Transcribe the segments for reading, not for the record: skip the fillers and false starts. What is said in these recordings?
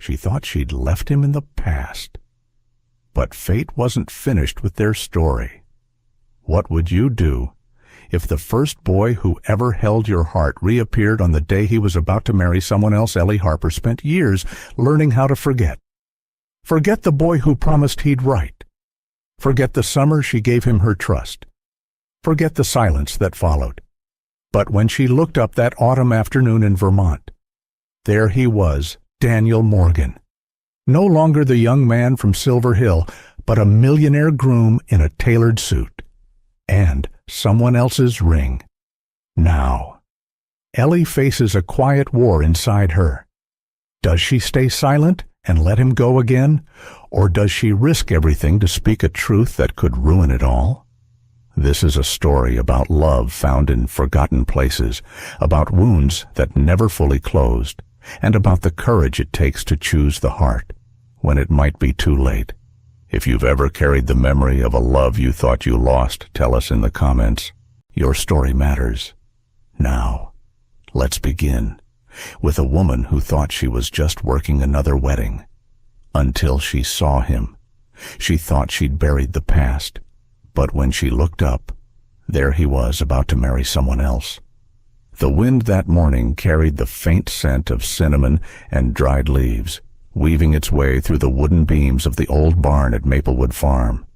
She thought she'd left him in the past. But fate wasn't finished with their story. What would you do if the first boy who ever held your heart reappeared on the day he was about to marry someone else? Ellie Harper spent years learning how to forget. Forget the boy who promised he'd write. Forget the summer she gave him her trust. Forget the silence that followed. But when she looked up that autumn afternoon in Vermont, there he was, Daniel Morgan. No longer the young man from Silver Hill, but a millionaire groom in a tailored suit. And someone else's ring. Now, Ellie faces a quiet war inside her. Does she stay silent and let him go again, or does she risk everything to speak a truth that could ruin it all? This is a story about love found in forgotten places, about wounds that never fully closed, and about the courage it takes to choose the heart when it might be too late. If you've ever carried the memory of a love you thought you lost, tell us in the comments. Your story matters. Now, let's begin with a woman who thought she was just working another wedding. Until she saw him. She thought she'd buried the past. But when she looked up, there he was about to marry someone else. The wind that morning carried the faint scent of cinnamon and dried leaves, weaving its way through the wooden beams of the old barn at Maplewood Farm.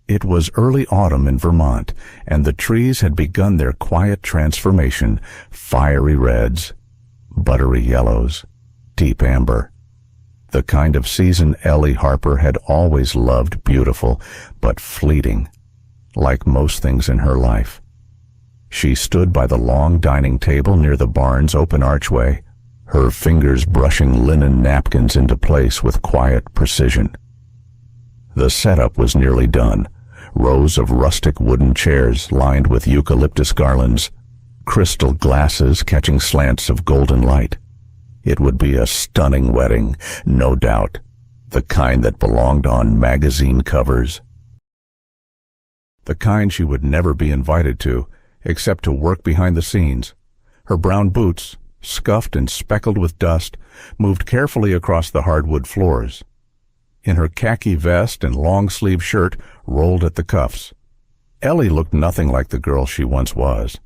It was early autumn in Vermont, and the trees had begun their quiet transformation, fiery reds, buttery yellows, deep amber. The kind of season Ellie Harper had always loved, beautiful, but fleeting, like most things in her life. She stood by the long dining table near the barn's open archway, her fingers brushing linen napkins into place with quiet precision. The setup was nearly done. Rows of rustic wooden chairs lined with eucalyptus garlands, crystal glasses catching slants of golden light. It would be a stunning wedding, no doubt, the kind that belonged on magazine covers. The kind she would never be invited to, except to work behind the scenes. Her brown boots, scuffed and speckled with dust, moved carefully across the hardwood floors. In her khaki vest and long-sleeve shirt rolled at the cuffs, Ellie looked nothing like the girl she once was.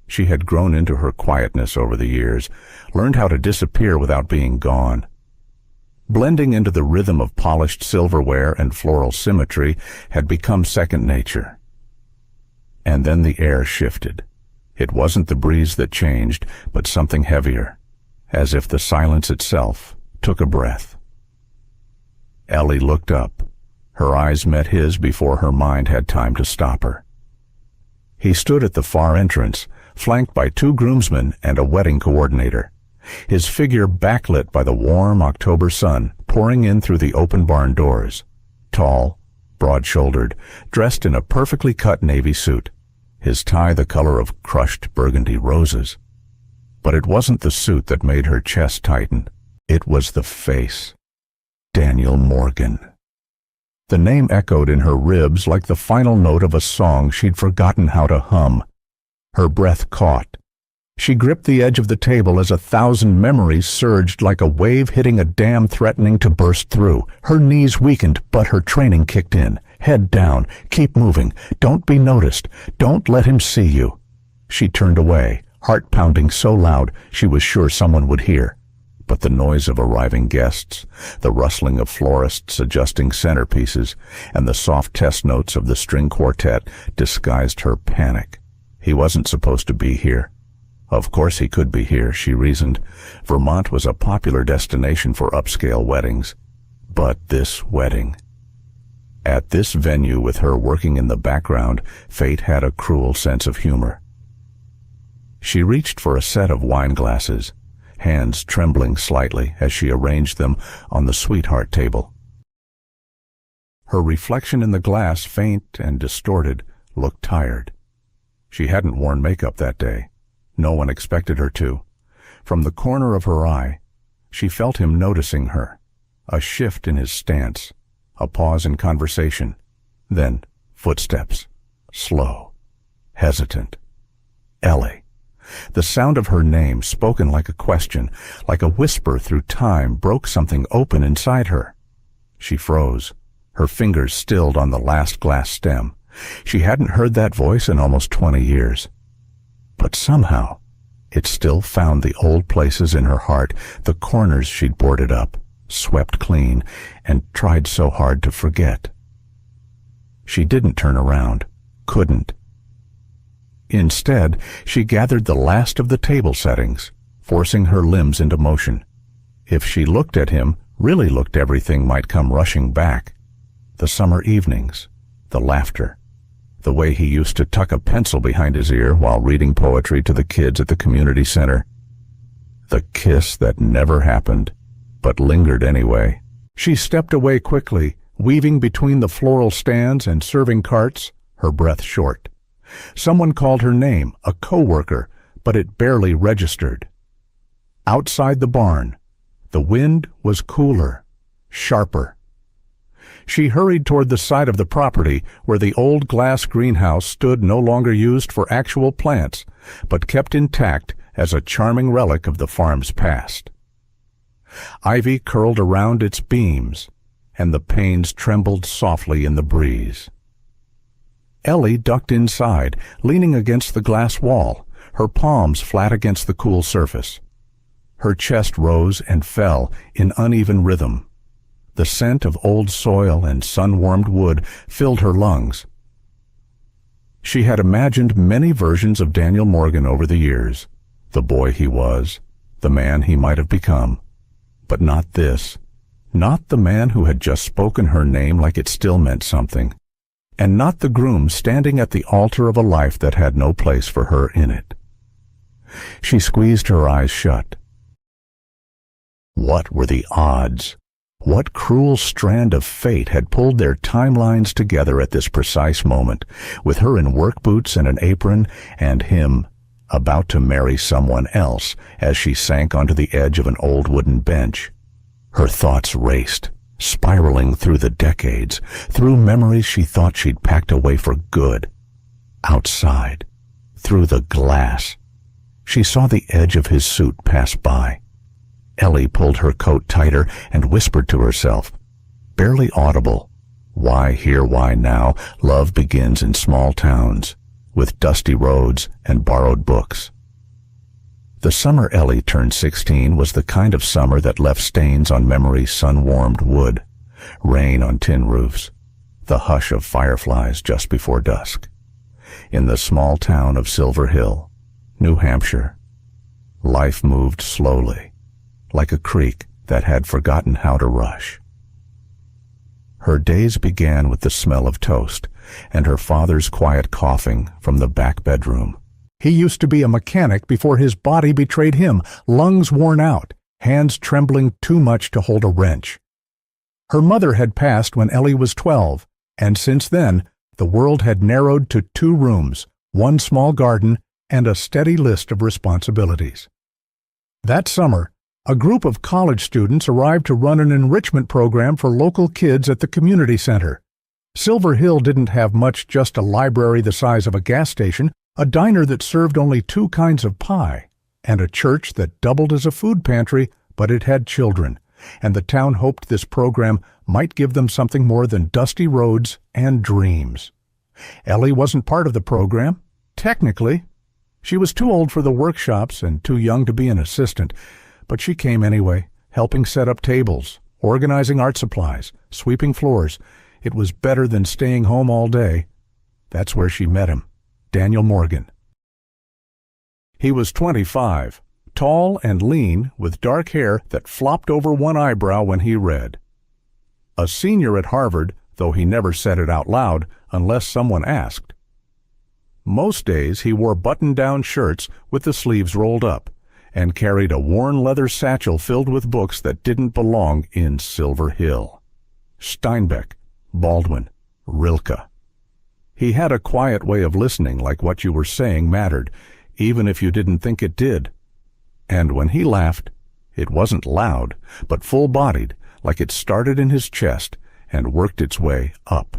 She had grown into her quietness over the years, learned how to disappear without being gone. Blending into the rhythm of polished silverware and floral symmetry had become second nature. And then the air shifted. It wasn't the breeze that changed, but something heavier, as if the silence itself took a breath. Ellie looked up. Her eyes met his before her mind had time to stop her. He stood at the far entrance, flanked by two groomsmen and a wedding coordinator, his figure backlit by the warm October sun pouring in through the open barn doors. Tall, broad-shouldered, dressed in a perfectly cut navy suit, his tie the color of crushed burgundy roses. But it wasn't the suit that made her chest tighten. It was the face. Daniel Morgan. The name echoed in her ribs like the final note of a song she'd forgotten how to hum. Her breath caught. She gripped the edge of the table as 1,000 memories surged like a wave hitting a dam threatening to burst through. Her knees weakened, but her training kicked in. Head down. Keep moving. Don't be noticed. Don't let him see you. She turned away, heart pounding so loud she was sure someone would hear. But the noise of arriving guests, the rustling of florists adjusting centerpieces, and the soft test notes of the string quartet disguised her panic. He wasn't supposed to be here. Of course he could be here, she reasoned. Vermont was a popular destination for upscale weddings. But this wedding. At this venue, with her working in the background, fate had a cruel sense of humor. She reached for a set of wine glasses, hands trembling slightly as she arranged them on the sweetheart table. Her reflection in the glass, faint and distorted, looked tired. She hadn't worn makeup that day. No one expected her to. From the corner of her eye, she felt him noticing her. A shift in his stance, a pause in conversation, then footsteps, slow, hesitant. Ellie. The sound of her name, spoken like a question, like a whisper through time, broke something open inside her. She froze, her fingers stilled on the last glass stem. She hadn't heard that voice in almost 20 years. But somehow, it still found the old places in her heart, the corners she'd boarded up, swept clean, and tried so hard to forget. She didn't turn around, couldn't. Instead, she gathered the last of the table settings, forcing her limbs into motion. If she looked at him, really looked, everything might come rushing back. The summer evenings, the laughter, the way he used to tuck a pencil behind his ear while reading poetry to the kids at the community center. The kiss that never happened, but lingered anyway. She stepped away quickly, weaving between the floral stands and serving carts, her breath short. Someone called her name, a coworker, but it barely registered. Outside the barn, the wind was cooler, sharper. She hurried toward the side of the property where the old glass greenhouse stood, no longer used for actual plants, but kept intact as a charming relic of the farm's past. Ivy curled around its beams, and the panes trembled softly in the breeze. Ellie ducked inside, leaning against the glass wall, her palms flat against the cool surface. Her chest rose and fell in uneven rhythm. The scent of old soil and sun-warmed wood filled her lungs. She had imagined many versions of Daniel Morgan over the years, the boy he was, the man he might have become. But not this, not the man who had just spoken her name like it still meant something, and not the groom standing at the altar of a life that had no place for her in it. She squeezed her eyes shut. What were the odds? What cruel strand of fate had pulled their timelines together at this precise moment, with her in work boots and an apron, and him about to marry someone else as she sank onto the edge of an old wooden bench? Her thoughts raced, spiraling through the decades, through memories she thought she'd packed away for good. Outside, through the glass, she saw the edge of his suit pass by. Ellie pulled her coat tighter and whispered to herself, barely audible, "Why here, why now? Love begins in small towns, with dusty roads and borrowed books." The summer Ellie turned 16 was the kind of summer that left stains on memory's sun-warmed wood, rain on tin roofs, the hush of fireflies just before dusk. In the small town of Silver Hill, New Hampshire, life moved slowly, like a creek that had forgotten how to rush. Her days began with the smell of toast and her father's quiet coughing from the back bedroom. He used to be a mechanic before his body betrayed him, lungs worn out, hands trembling too much to hold a wrench. Her mother had passed when Ellie was 12, and since then, the world had narrowed to 2 rooms, 1 small garden, and a steady list of responsibilities. That summer, a group of college students arrived to run an enrichment program for local kids at the community center. Silver Hill didn't have much, just a library the size of a gas station, a diner that served only 2 kinds of pie, and a church that doubled as a food pantry, but it had children, and the town hoped this program might give them something more than dusty roads and dreams. Ellie wasn't part of the program, technically. She was too old for the workshops and too young to be an assistant, but she came anyway, helping set up tables, organizing art supplies, sweeping floors. It was better than staying home all day. That's where she met him, Daniel Morgan. He was 25, tall and lean, with dark hair that flopped over one eyebrow when he read. A senior at Harvard, though he never said it out loud unless someone asked. Most days he wore button-down shirts with the sleeves rolled up, and carried a worn leather satchel filled with books that didn't belong in Silver Hill. Steinbeck, Baldwin, Rilke. He had a quiet way of listening, like what you were saying mattered, even if you didn't think it did. And when he laughed, it wasn't loud, but full-bodied, like it started in his chest and worked its way up.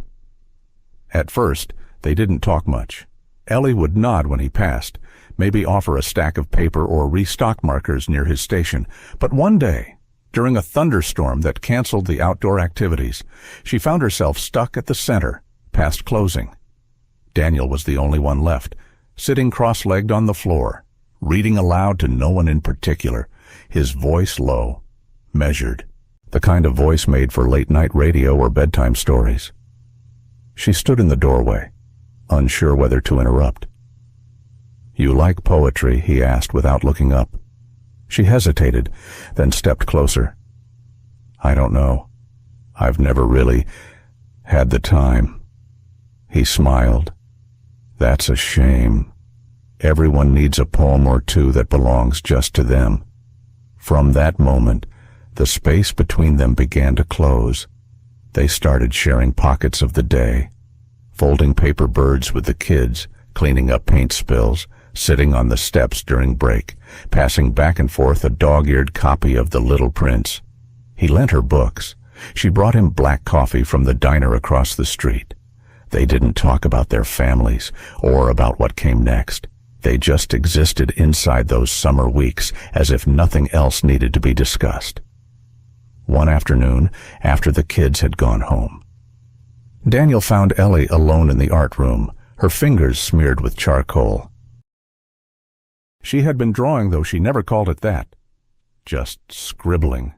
At first, they didn't talk much. Ellie would nod when he passed, maybe offer a stack of paper or restock markers near his station. But one day, during a thunderstorm that canceled the outdoor activities, she found herself stuck at the center, past closing. Daniel was the only one left, sitting cross-legged on the floor, reading aloud to no one in particular, his voice low, measured, the kind of voice made for late-night radio or bedtime stories. She stood in the doorway, unsure whether to interrupt. "You like poetry?" he asked without looking up. She hesitated, then stepped closer. "I don't know. I've never really had the time." He smiled. "That's a shame. Everyone needs a poem or two that belongs just to them." From that moment, the space between them began to close. They started sharing pockets of the day, folding paper birds with the kids, cleaning up paint spills, sitting on the steps during break, passing back and forth a dog-eared copy of The Little Prince. He lent her books. She brought him black coffee from the diner across the street. They didn't talk about their families or about what came next. They just existed inside those summer weeks as if nothing else needed to be discussed. One afternoon, after the kids had gone home, Daniel found Ellie alone in the art room, her fingers smeared with charcoal. She had been drawing, though she never called it that. Just scribbling.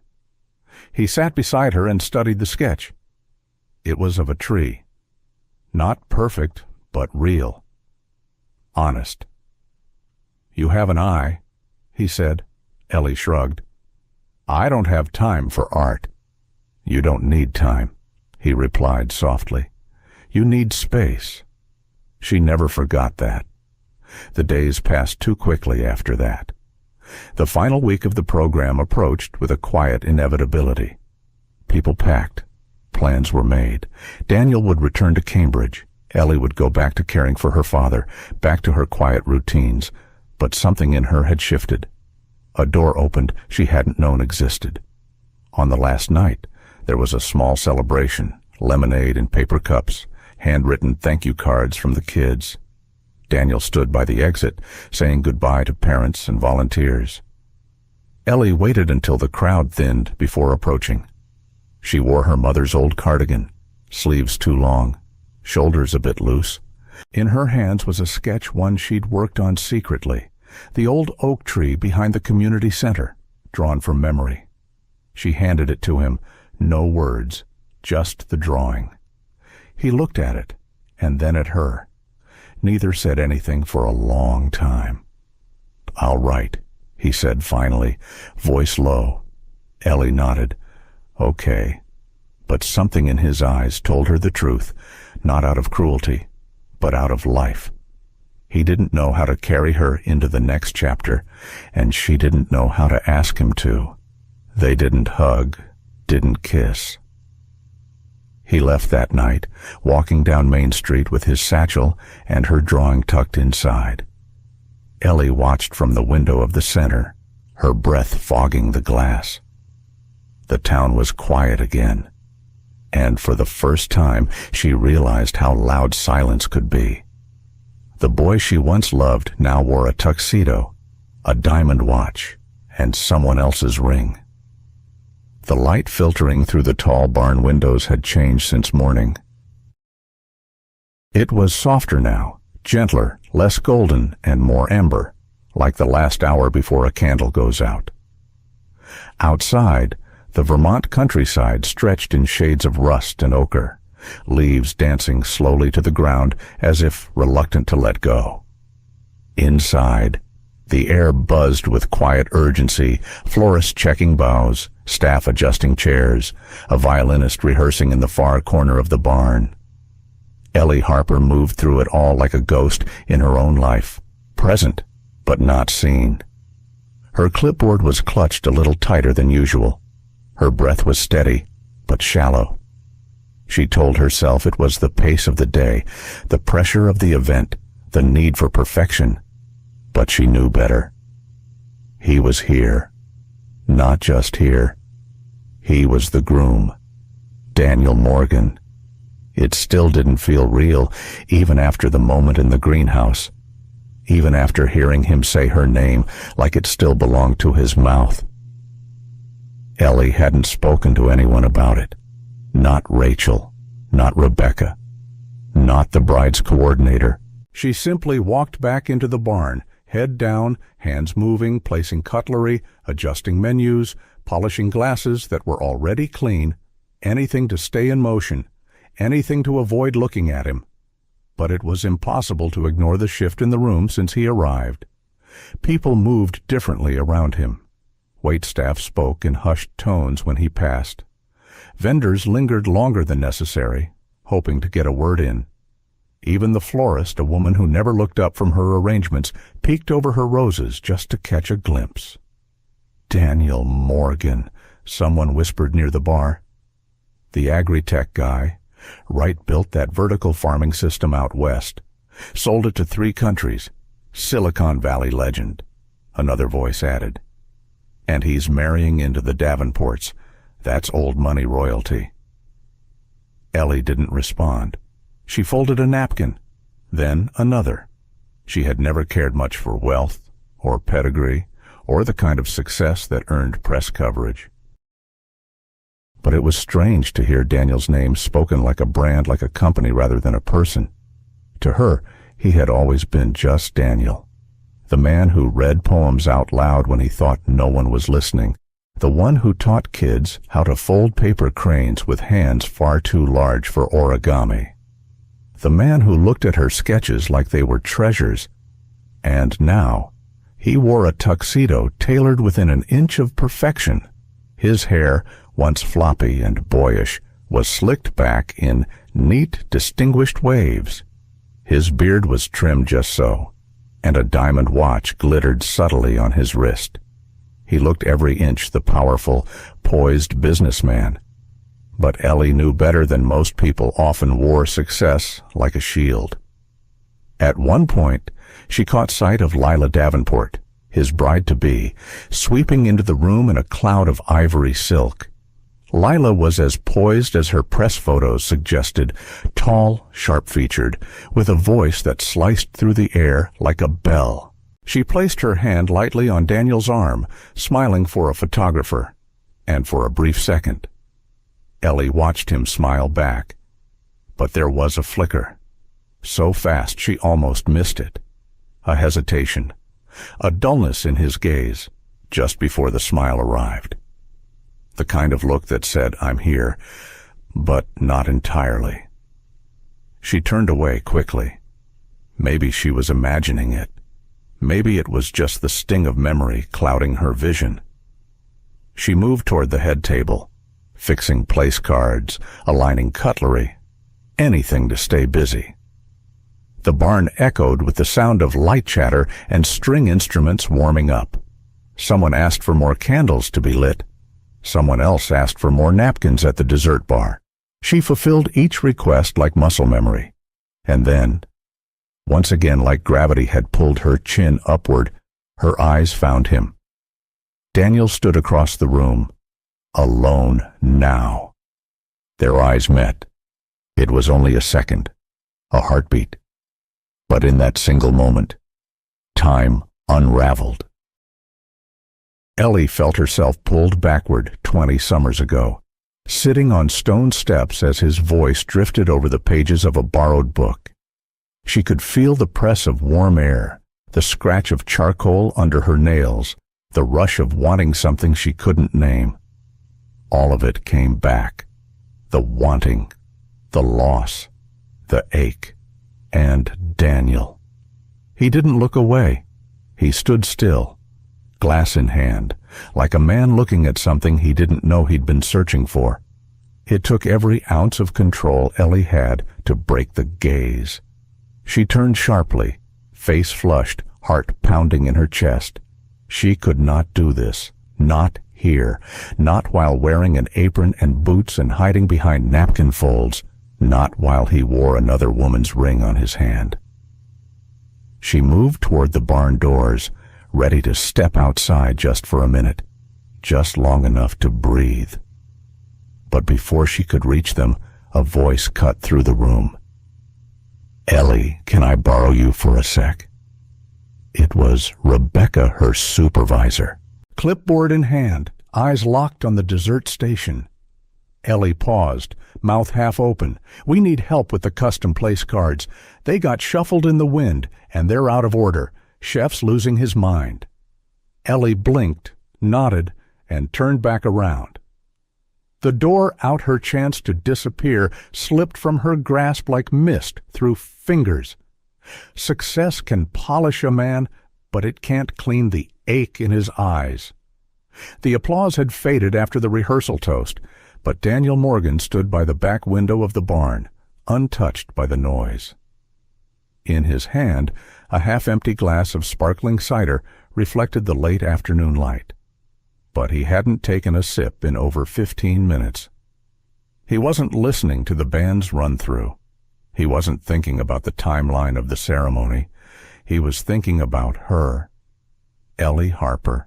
He sat beside her and studied the sketch. It was of a tree. Not perfect, but real. Honest. "You have an eye," he said. Ellie shrugged. "I don't have time for art." "You don't need time," he replied softly. "You need space." She never forgot that. The days passed too quickly after that. The final week of the program approached with a quiet inevitability. People packed. Plans were made. Daniel would return to Cambridge. Ellie would go back to caring for her father, back to her quiet routines. But something in her had shifted. A door opened she hadn't known existed. On the last night, there was a small celebration, lemonade in paper cups, handwritten thank you cards from the kids. Daniel stood by the exit, saying goodbye to parents and volunteers. Ellie waited until the crowd thinned before approaching. She wore her mother's old cardigan, sleeves too long, shoulders a bit loose. In her hands was a sketch one she'd worked on secretly, the old oak tree behind the community center, drawn from memory. She handed it to him, no words, just the drawing. He looked at it, and then at her. Neither said anything for a long time. "I'll write," he said finally, voice low. Ellie nodded. "Okay." But something in his eyes told her the truth, not out of cruelty, but out of life. He didn't know how to carry her into the next chapter, and she didn't know how to ask him to. They didn't hug, didn't kiss. He left that night, walking down Main Street with his satchel and her drawing tucked inside. Ellie watched from the window of the center, her breath fogging the glass. The town was quiet again, and for the first time she realized how loud silence could be. The boy she once loved now wore a tuxedo, a diamond watch, and someone else's ring. The light filtering through the tall barn windows had changed since morning. It was softer now, gentler, less golden, and more amber, like the last hour before a candle goes out. Outside, the Vermont countryside stretched in shades of rust and ochre, leaves dancing slowly to the ground as if reluctant to let go. Inside, the air buzzed with quiet urgency, florists checking boughs, staff adjusting chairs, a violinist rehearsing in the far corner of the barn. Ellie Harper moved through it all like a ghost in her own life, present but not seen. Her clipboard was clutched a little tighter than usual. Her breath was steady, but shallow. She told herself it was the pace of the day, the pressure of the event, the need for perfection. But she knew better. He was here. Not just here. He was the groom. Daniel Morgan. It still didn't feel real, even after the moment in the greenhouse. even after hearing him say her name like it still belonged to his mouth. Ellie hadn't spoken to anyone about it. Not Rachel, not Rebecca, not the bride's coordinator. She simply walked back into the barn, head down, hands moving, placing cutlery, adjusting menus, polishing glasses that were already clean, anything to stay in motion, anything to avoid looking at him. But it was impossible to ignore the shift in the room since he arrived. People moved differently around him. Waitstaff spoke in hushed tones when he passed. Vendors lingered longer than necessary, hoping to get a word in. Even the florist, a woman who never looked up from her arrangements, peeked over her roses just to catch a glimpse. Daniel Morgan, someone whispered near the bar. The agri-tech guy. Wright built that vertical farming system out west. Sold it to 3 countries. Silicon Valley legend, another voice added. And he's marrying into the Davenports. That's old money royalty. Ellie didn't respond. She folded a napkin, then another. She had never cared much for wealth, or pedigree, or the kind of success that earned press coverage. But it was strange to hear Daniel's name spoken like a brand, like a company rather than a person. To her, he had always been just Daniel, the man who read poems out loud when he thought no one was listening, the one who taught kids how to fold paper cranes with hands far too large for origami. The man who looked at her sketches like they were treasures. And now, he wore a tuxedo tailored within an inch of perfection. His hair, once floppy and boyish, was slicked back in neat, distinguished waves. His beard was trimmed just so, and a diamond watch glittered subtly on his wrist. He looked every inch the powerful, poised businessman. But Ellie knew better than most people often wore success like a shield. At one point, she caught sight of Lila Davenport, his bride-to-be, sweeping into the room in a cloud of ivory silk. Lila was as poised as her press photos suggested, tall, sharp-featured, with a voice that sliced through the air like a bell. She placed her hand lightly on Daniel's arm, smiling for a photographer, and for a brief second, Ellie watched him smile back. But there was a flicker, so fast she almost missed it. A hesitation, a dullness in his gaze, just before the smile arrived. The kind of look that said, "I'm here," but not entirely. She turned away quickly. Maybe she was imagining it. Maybe it was just the sting of memory clouding her vision. She moved toward the head table, fixing place cards, aligning cutlery, anything to stay busy. The barn echoed with the sound of light chatter and string instruments warming up. Someone asked for more candles to be lit. Someone else asked for more napkins at the dessert bar. She fulfilled each request like muscle memory. And then, once again like gravity had pulled her chin upward, her eyes found him. Daniel stood across the room, alone now. Their eyes met. It was only a second, a heartbeat. But in that single moment, time unraveled. Ellie felt herself pulled backward 20 summers ago, sitting on stone steps as his voice drifted over the pages of a borrowed book. She could feel the press of warm air, the scratch of charcoal under her nails, the rush of wanting something she couldn't name. All of it came back. The wanting, the loss, the ache, and Daniel. He didn't look away. He stood still, glass in hand, like a man looking at something he didn't know he'd been searching for. It took every ounce of control Ellie had to break the gaze. She turned sharply, face flushed, heart pounding in her chest. She could not do this, not here, not while wearing an apron and boots and hiding behind napkin folds, not while he wore another woman's ring on his hand. She moved toward the barn doors, ready to step outside just for a minute, just long enough to breathe. But before she could reach them, a voice cut through the room. "Ellie, can I borrow you for a sec?" It was Rebecca, her supervisor. Clipboard in hand, eyes locked on the dessert station. Ellie paused, mouth half open. "We need help with the custom place cards. They got shuffled in the wind, and they're out of order. Chef's losing his mind." Ellie blinked, nodded, and turned back around. The door out her chance to disappear slipped from her grasp like mist through fingers. Success can polish a man, but it can't clean the ache in his eyes. The applause had faded after the rehearsal toast, but Daniel Morgan stood by the back window of the barn, untouched by the noise. In his hand, a half-empty glass of sparkling cider reflected the late afternoon light. But he hadn't taken a sip in over 15 minutes. He wasn't listening to the band's run-through. He wasn't thinking about the timeline of the ceremony. He was thinking about her, Ellie Harper.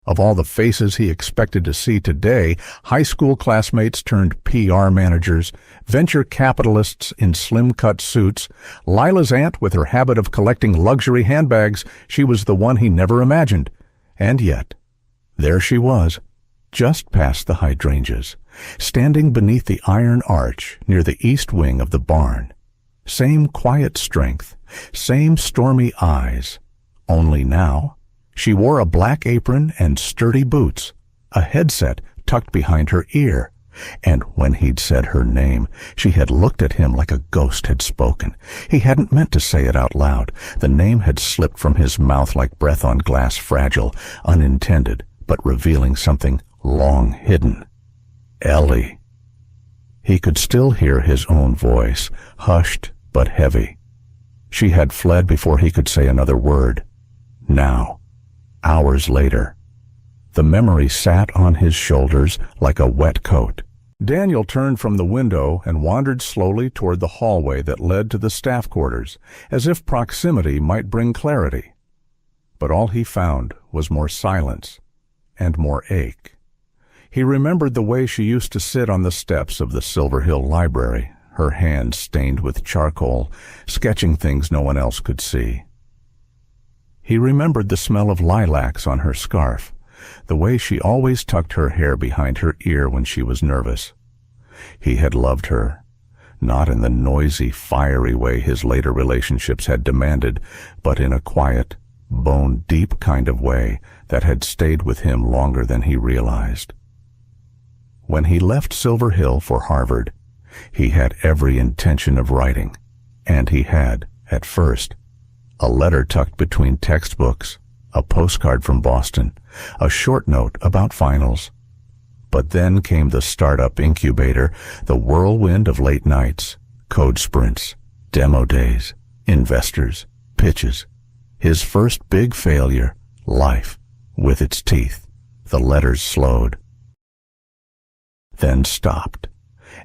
Of all the faces he expected to see today, high school classmates turned PR managers, venture capitalists in slim-cut suits, Lila's aunt with her habit of collecting luxury handbags, she was the one he never imagined. And yet, there she was, just past the hydrangeas, standing beneath the iron arch near the east wing of the barn. Same quiet strength, same stormy eyes, only now she wore a black apron and sturdy boots, a headset tucked behind her ear, and when he'd said her name, she had looked at him like a ghost had spoken. He hadn't meant to say it out loud. The name had slipped from his mouth like breath on glass, fragile, unintended, but revealing something long hidden. Ellie. He could still hear his own voice, hushed but heavy. She had fled before he could say another word. Now, hours later, the memory sat on his shoulders like a wet coat. Daniel turned from the window and wandered slowly toward the hallway that led to the staff quarters, as if proximity might bring clarity. But all he found was more silence and more ache. He remembered the way she used to sit on the steps of the Silver Hill Library, her hands stained with charcoal, sketching things no one else could see. He remembered the smell of lilacs on her scarf, the way she always tucked her hair behind her ear when she was nervous. He had loved her, not in the noisy, fiery way his later relationships had demanded, but in a quiet, bone-deep kind of way that had stayed with him longer than he realized. When he left Silver Hill for Harvard, he had every intention of writing, and he had, at first, a letter tucked between textbooks, a postcard from Boston, a short note about finals. But then came the startup incubator, the whirlwind of late nights, code sprints, demo days, investors, pitches. His first big failure, life, with its teeth. The letters slowed, then stopped,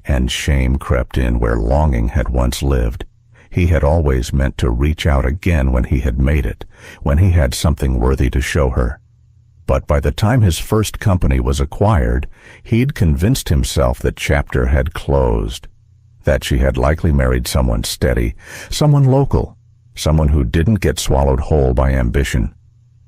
and shame crept in where longing had once lived. He had always meant to reach out again when he had made it, when he had something worthy to show her. But by the time his first company was acquired, he'd convinced himself that chapter had closed, that she had likely married someone steady, someone local, someone who didn't get swallowed whole by ambition.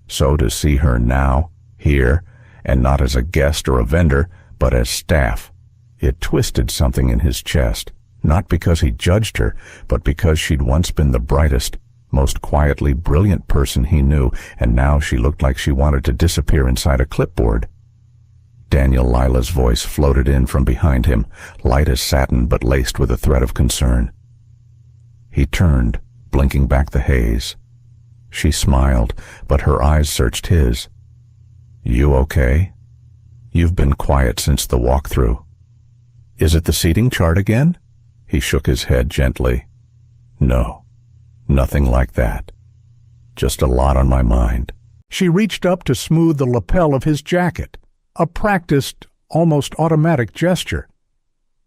So to see her now, here, and not as a guest or a vendor, but as staff, it twisted something in his chest. Not because he judged her, but because she'd once been the brightest, most quietly brilliant person he knew, and now she looked like she wanted to disappear inside a clipboard. Daniel Lila's voice floated in from behind him, light as satin but laced with a thread of concern. He turned, blinking back the haze. She smiled, but her eyes searched his. "You okay? You've been quiet since the walkthrough. Is it the seating chart again?" He shook his head gently. "No, nothing like that. Just a lot on my mind." She reached up to smooth the lapel of his jacket, a practiced, almost automatic gesture.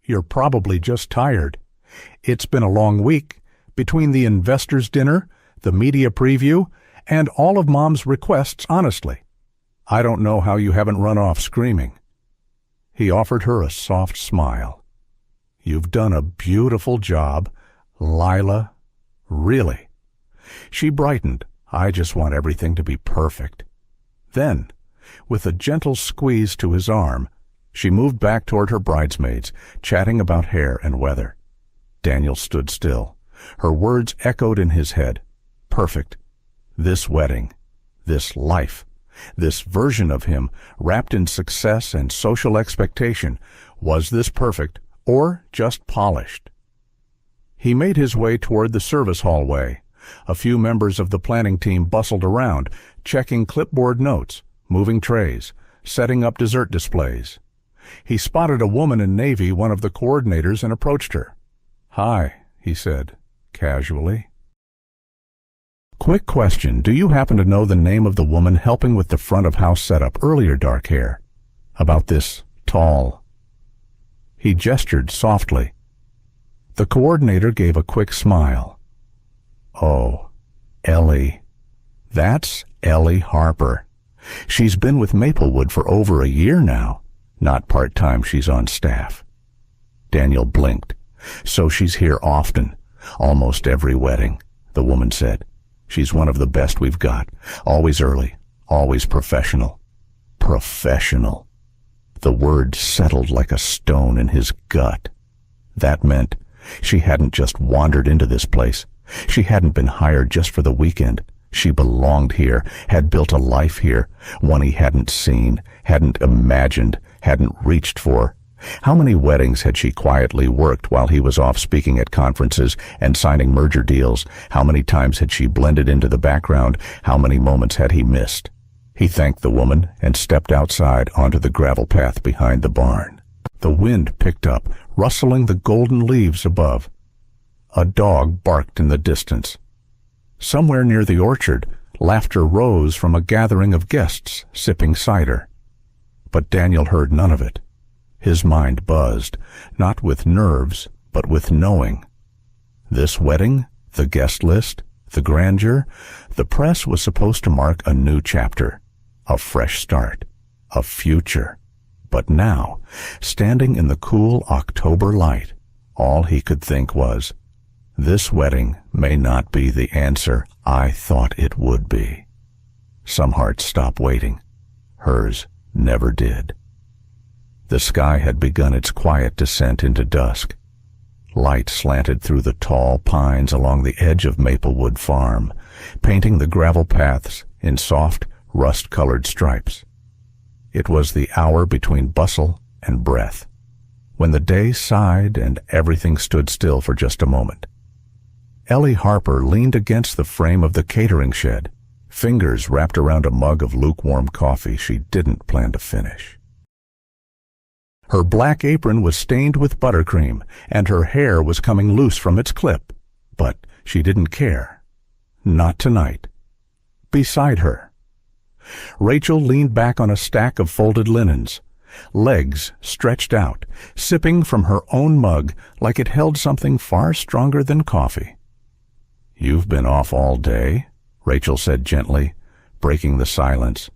"You're probably just tired. It's been a long week, between the investors' dinner, the media preview, and all of Mom's requests, honestly. I don't know how you haven't run off screaming." He offered her a soft smile. "You've done a beautiful job, Lila. Really. She brightened. "I just want everything to be perfect." Then, with a gentle squeeze to his arm, she moved back toward her bridesmaids, chatting about hair and weather. Daniel stood still. Her words echoed in his head. Perfect. This wedding. This life. This version of him, wrapped in success and social expectation. Was this perfect, or just polished? He made his way toward the service hallway. A few members of the planning team bustled around, checking clipboard notes, moving trays, setting up dessert displays. He spotted a woman in navy, one of the coordinators, and approached her. "Hi," he said, casually. "Quick question. Do you happen to know the name of the woman helping with the front of house setup earlier, dark hair? About this tall?" He gestured softly. The coordinator gave a quick smile. "Oh, Ellie. That's Ellie Harper. She's been with Maplewood for over a year now. Not part-time, she's on staff." Daniel blinked. "So she's here often, almost every wedding," the woman said. "She's one of the best we've got. Always early, always professional." Professional. The word settled like a stone in his gut. That meant she hadn't just wandered into this place. She hadn't been hired just for the weekend. She belonged here, had built a life here, one he hadn't seen, hadn't imagined, hadn't reached for. How many weddings had she quietly worked while he was off speaking at conferences and signing merger deals? How many times had she blended into the background? How many moments had he missed? He thanked the woman and stepped outside onto the gravel path behind the barn. The wind picked up, rustling the golden leaves above. A dog barked in the distance. Somewhere near the orchard, laughter rose from a gathering of guests sipping cider. But Daniel heard none of it. His mind buzzed, not with nerves, but with knowing. This wedding, the guest list, the grandeur, the press was supposed to mark a new chapter, a fresh start, a future. But now, standing in the cool October light, all he could think was, "This wedding may not be the answer I thought it would be." Some hearts stop waiting. Hers never did. The sky had begun its quiet descent into dusk. Light slanted through the tall pines along the edge of Maplewood Farm, painting the gravel paths in soft, rust-colored stripes. It was the hour between bustle and breath, when the day sighed and everything stood still for just a moment. Ellie Harper leaned against the frame of the catering shed, fingers wrapped around a mug of lukewarm coffee she didn't plan to finish. Her black apron was stained with buttercream, and her hair was coming loose from its clip, but she didn't care. Not tonight. Beside her, Rachel leaned back on a stack of folded linens, legs stretched out, sipping from her own mug like it held something far stronger than coffee. "You've been off all day," Rachel said gently, breaking the silence.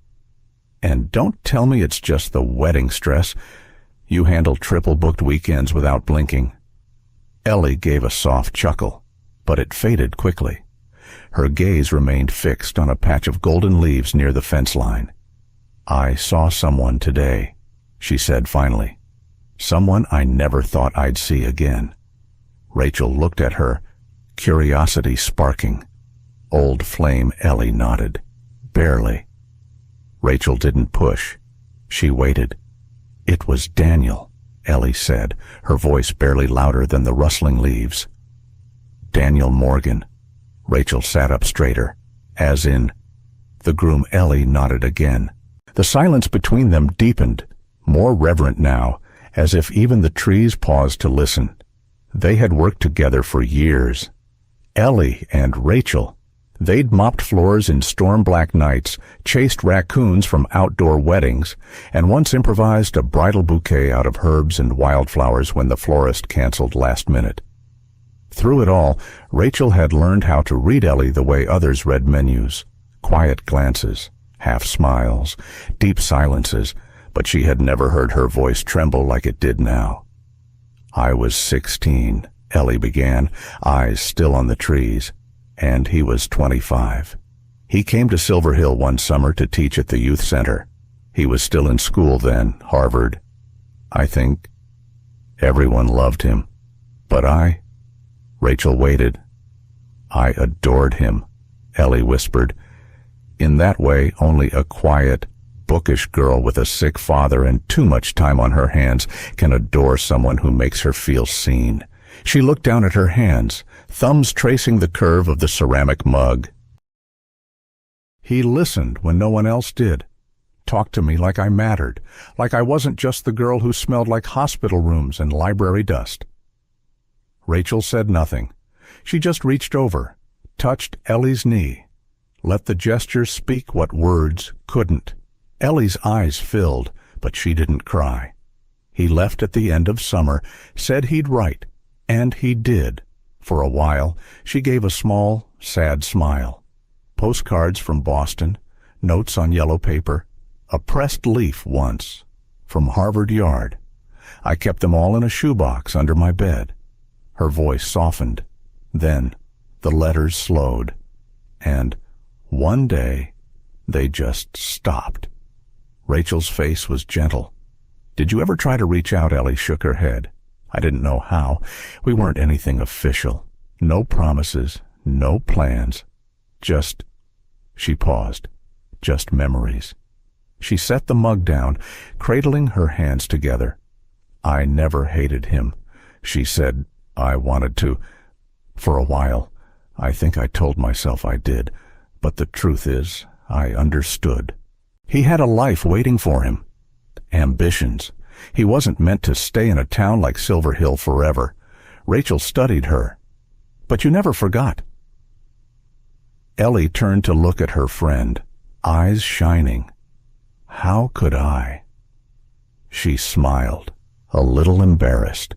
"And don't tell me it's just the wedding stress. You handle triple-booked weekends without blinking." Ellie gave a soft chuckle, but it faded quickly. Her gaze remained fixed on a patch of golden leaves near the fence line. "I saw someone today," she said finally. "Someone I never thought I'd see again." Rachel looked at her, curiosity sparking. Old flame Ellie nodded. Barely. Rachel didn't push. She waited. "It was Daniel," Ellie said, her voice barely louder than the rustling leaves. "Daniel Morgan." Rachel sat up straighter, as in, the groom. Ellie nodded again. The silence between them deepened, more reverent now, as if even the trees paused to listen. They had worked together for years. Ellie and Rachel. They'd mopped floors in storm-black nights, chased raccoons from outdoor weddings, and once improvised a bridal bouquet out of herbs and wildflowers when the florist canceled last minute. Through it all, Rachel had learned how to read Ellie the way others read menus. Quiet glances, half smiles, deep silences, but she had never heard her voice tremble like it did now. "I was 16, Ellie began, eyes still on the trees. and he was 25. He came to Silver Hill one summer to teach at the youth center. He was still in school then, Harvard. I think everyone loved him. But Rachel waited. I adored him, Ellie whispered. In that way, only a quiet, bookish girl with a sick father and too much time on her hands can adore someone who makes her feel seen. She looked down at her hands, thumbs tracing the curve of the ceramic mug. He listened when no one else did. Talked to me like I mattered, like I wasn't just the girl who smelled like hospital rooms and library dust. Rachel said nothing. She just reached over, touched Ellie's knee, let the gesture speak what words couldn't. Ellie's eyes filled, but she didn't cry. He left at the end of summer, said he'd write, and he did. For a while, she gave a small, sad smile. Postcards from Boston, notes on yellow paper, a pressed leaf once, from Harvard Yard. I kept them all in a shoebox under my bed. Her voice softened. Then the letters slowed. And one day, they just stopped. Rachel's face was gentle. Did you ever try to reach out? Ellie shook her head. I didn't know how. We weren't anything official. No promises, no plans. Just, she paused, just memories. She set the mug down, cradling her hands together. I never hated him. She said I wanted to. For a while, I think I told myself I did. But the truth is, I understood. He had a life waiting for him. Ambitions. He wasn't meant to stay in a town like Silver Hill forever. Rachel studied her. But you never forgot. Ellie turned to look at her friend, eyes shining. How could I? She smiled, a little embarrassed.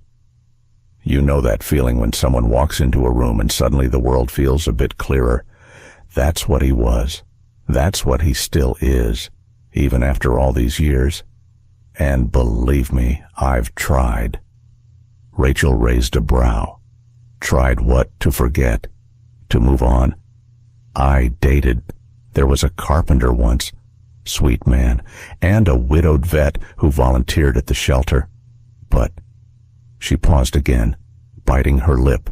You know that feeling when someone walks into a room and suddenly the world feels a bit clearer. That's what he was. That's what he still is, even after all these years. And believe me, I've tried. Rachel raised a brow. Tried what? To forget? To move on? I dated. There was a carpenter once, sweet man, and a widowed vet who volunteered at the shelter. But she paused again, biting her lip.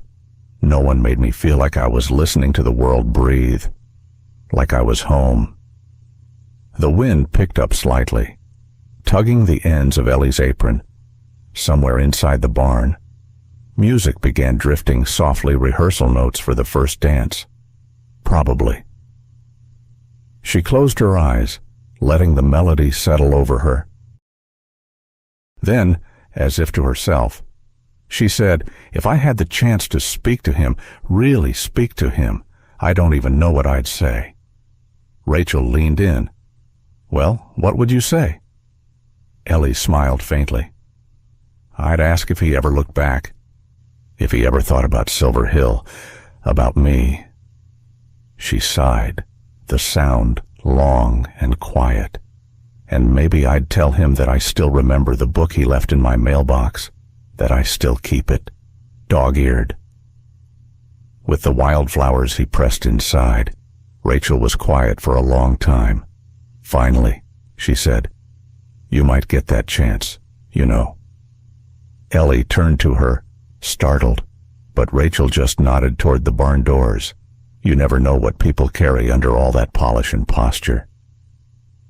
No one made me feel like I was listening to the world breathe, like I was home. The wind picked up slightly, tugging the ends of Ellie's apron. Somewhere inside the barn, music began drifting softly, rehearsal notes for the first dance. Probably. She closed her eyes, letting the melody settle over her. Then, as if to herself, she said, if I had the chance to speak to him, really speak to him, I don't even know what I'd say. Rachel leaned in. Well, what would you say? Ellie smiled faintly. I'd ask if he ever looked back, if he ever thought about Silver Hill, about me. She sighed, the sound long and quiet. And maybe I'd tell him that I still remember the book he left in my mailbox, that I still keep it, dog-eared. With the wildflowers he pressed inside, Rachel was quiet for a long time. Finally, she said, you might get that chance, you know. Ellie turned to her, startled, but Rachel just nodded toward the barn doors. You never know what people carry under all that polish and posture.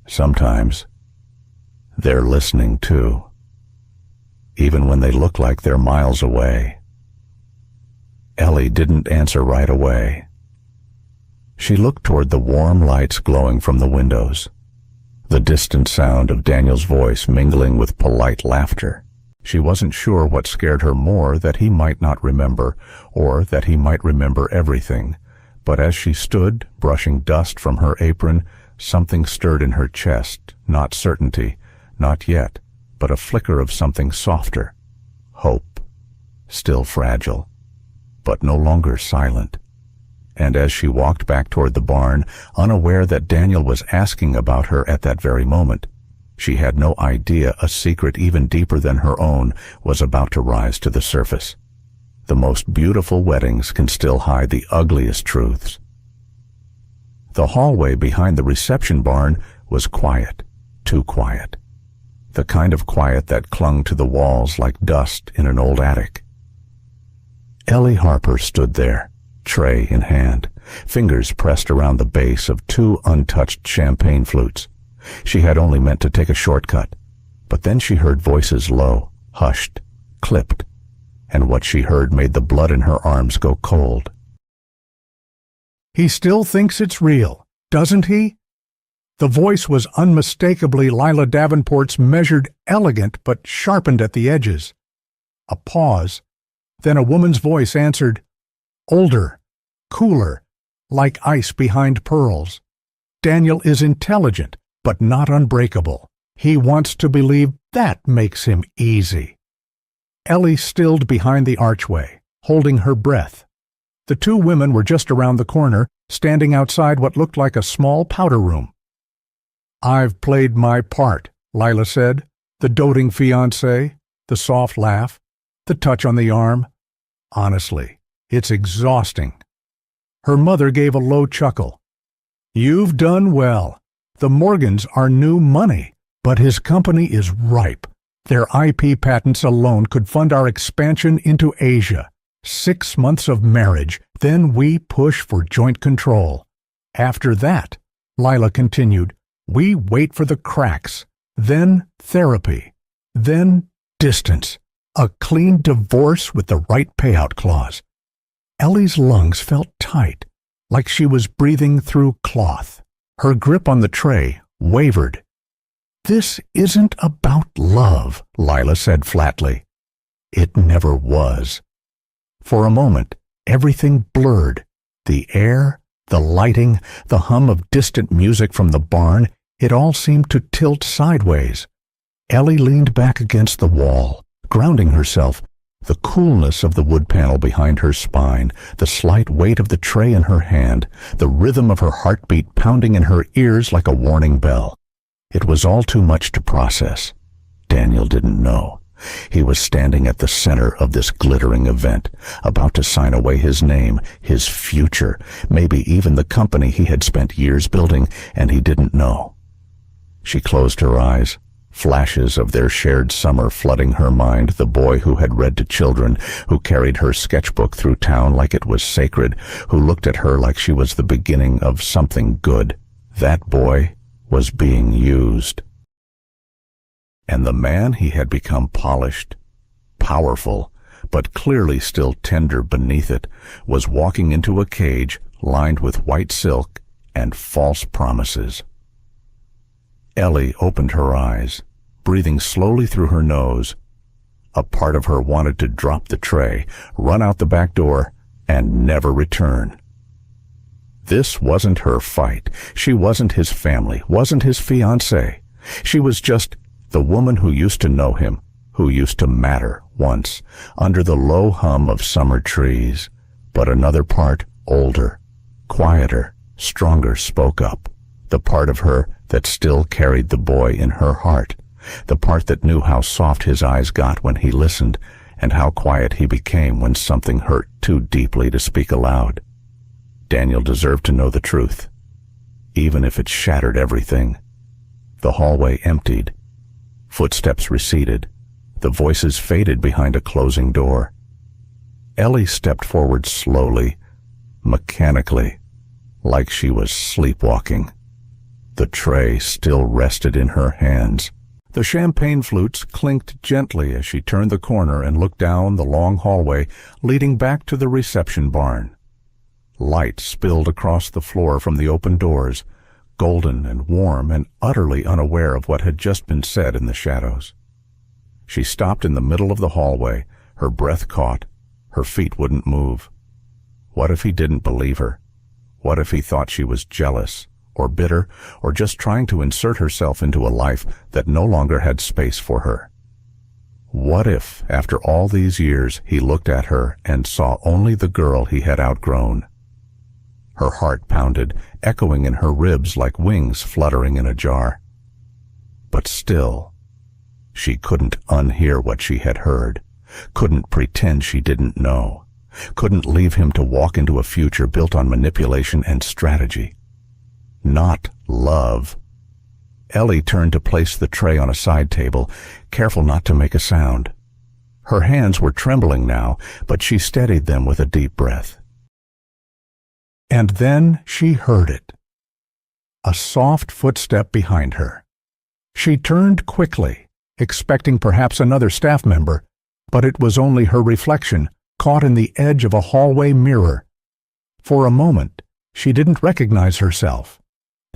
Sometimes, they're listening too, even when they look like they're miles away. Ellie didn't answer right away. She looked toward the warm lights glowing from the windows, the distant sound of Daniel's voice mingling with polite laughter. She wasn't sure what scared her more, that he might not remember, or that he might remember everything. But as she stood, brushing dust from her apron, something stirred in her chest, not certainty, not yet, but a flicker of something softer. Hope, still fragile, but no longer silent. And as she walked back toward the barn, unaware that Daniel was asking about her at that very moment, she had no idea a secret even deeper than her own was about to rise to the surface. The most beautiful weddings can still hide the ugliest truths. The hallway behind the reception barn was quiet, too quiet. The kind of quiet that clung to the walls like dust in an old attic. Ellie Harper stood there, tray in hand, fingers pressed around the base of 2 untouched champagne flutes. She had only meant to take a shortcut, but then she heard voices low, hushed, clipped, and what she heard made the blood in her arms go cold. "He still thinks it's real, doesn't he?" The voice was unmistakably Lila Davenport's, measured, elegant, but sharpened at the edges. A pause. Then a woman's voice answered, older, cooler, like ice behind pearls. "Daniel is intelligent, but not unbreakable. He wants to believe that makes him easy." Ellie stilled behind the archway, holding her breath. The 2 women were just around the corner, standing outside what looked like a small powder room. "I've played my part," Lila said, the doting fiancé, the soft laugh, the touch on the arm. "Honestly, it's exhausting." Her mother gave a low chuckle. "You've done well. The Morgans are new money, but his company is ripe. Their IP patents alone could fund our expansion into Asia. 6 months of marriage, then we push for joint control. After that," Lila continued, "we wait for the cracks, then therapy, then distance, a clean divorce with the right payout clause." Ellie's lungs felt tight, like she was breathing through cloth. Her grip on the tray wavered. "This isn't about love," Lila said flatly. "It never was." For a moment, everything blurred. The air, the lighting, the hum of distant music from the barn, it all seemed to tilt sideways. Ellie leaned back against the wall, grounding herself. The coolness of the wood panel behind her spine, the slight weight of the tray in her hand, the rhythm of her heartbeat pounding in her ears like a warning bell. It was all too much to process. Daniel didn't know. He was standing at the center of this glittering event, about to sign away his name, his future, maybe even the company he had spent years building, and he didn't know. She closed her eyes, flashes of their shared summer flooding her mind, the boy who had read to children, who carried her sketchbook through town like it was sacred, who looked at her like she was the beginning of something good. That boy was being used. And the man he had become, polished, powerful, but clearly still tender beneath it, was walking into a cage lined with white silk and false promises. Ellie opened her eyes, breathing slowly through her nose. A part of her wanted to drop the tray, run out the back door, and never return. This wasn't her fight. She wasn't his family, wasn't his fiancée. She was just the woman who used to know him, who used to matter once, under the low hum of summer trees. But another part, older, quieter, stronger, spoke up. The part of her that still carried the boy in her heart. The part that knew how soft his eyes got when he listened, and how quiet he became when something hurt too deeply to speak aloud. Daniel deserved to know the truth, even if it shattered everything. The hallway emptied. Footsteps receded. The voices faded behind a closing door. Ellie stepped forward slowly, mechanically, like she was sleepwalking. The tray still rested in her hands. The champagne flutes clinked gently as she turned the corner and looked down the long hallway leading back to the reception barn. Light spilled across the floor from the open doors, golden and warm and utterly unaware of what had just been said in the shadows. She stopped in the middle of the hallway, her breath caught, her feet wouldn't move. What if he didn't believe her? What if he thought she was jealous, or bitter, or just trying to insert herself into a life that no longer had space for her? What if, after all these years, he looked at her and saw only the girl he had outgrown? Her heart pounded, echoing in her ribs like wings fluttering in a jar. But still, she couldn't unhear what she had heard. couldn't pretend she didn't know, couldn't leave him to walk into a future built on manipulation and strategy. Not love. Ellie turned to place the tray on a side table, careful not to make a sound. Her hands were trembling now, but she steadied them with a deep breath. And then she heard it. A soft footstep behind her. She turned quickly, expecting perhaps another staff member, but it was only her reflection, caught in the edge of a hallway mirror. For a moment, she didn't recognize herself.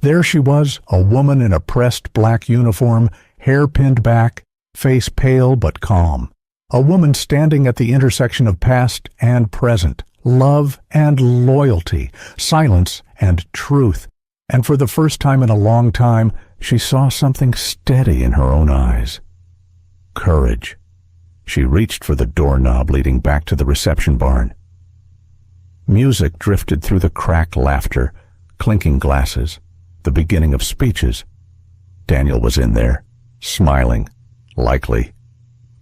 There she was, a woman in a pressed black uniform, hair pinned back, face pale but calm. A woman standing at the intersection of past and present, love and loyalty, silence and truth. And for the first time in a long time, she saw something steady in her own eyes. Courage. She reached for the doorknob leading back to the reception barn. Music drifted through the cracked laughter, clinking glasses, the beginning of speeches. Daniel was in there, smiling, likely,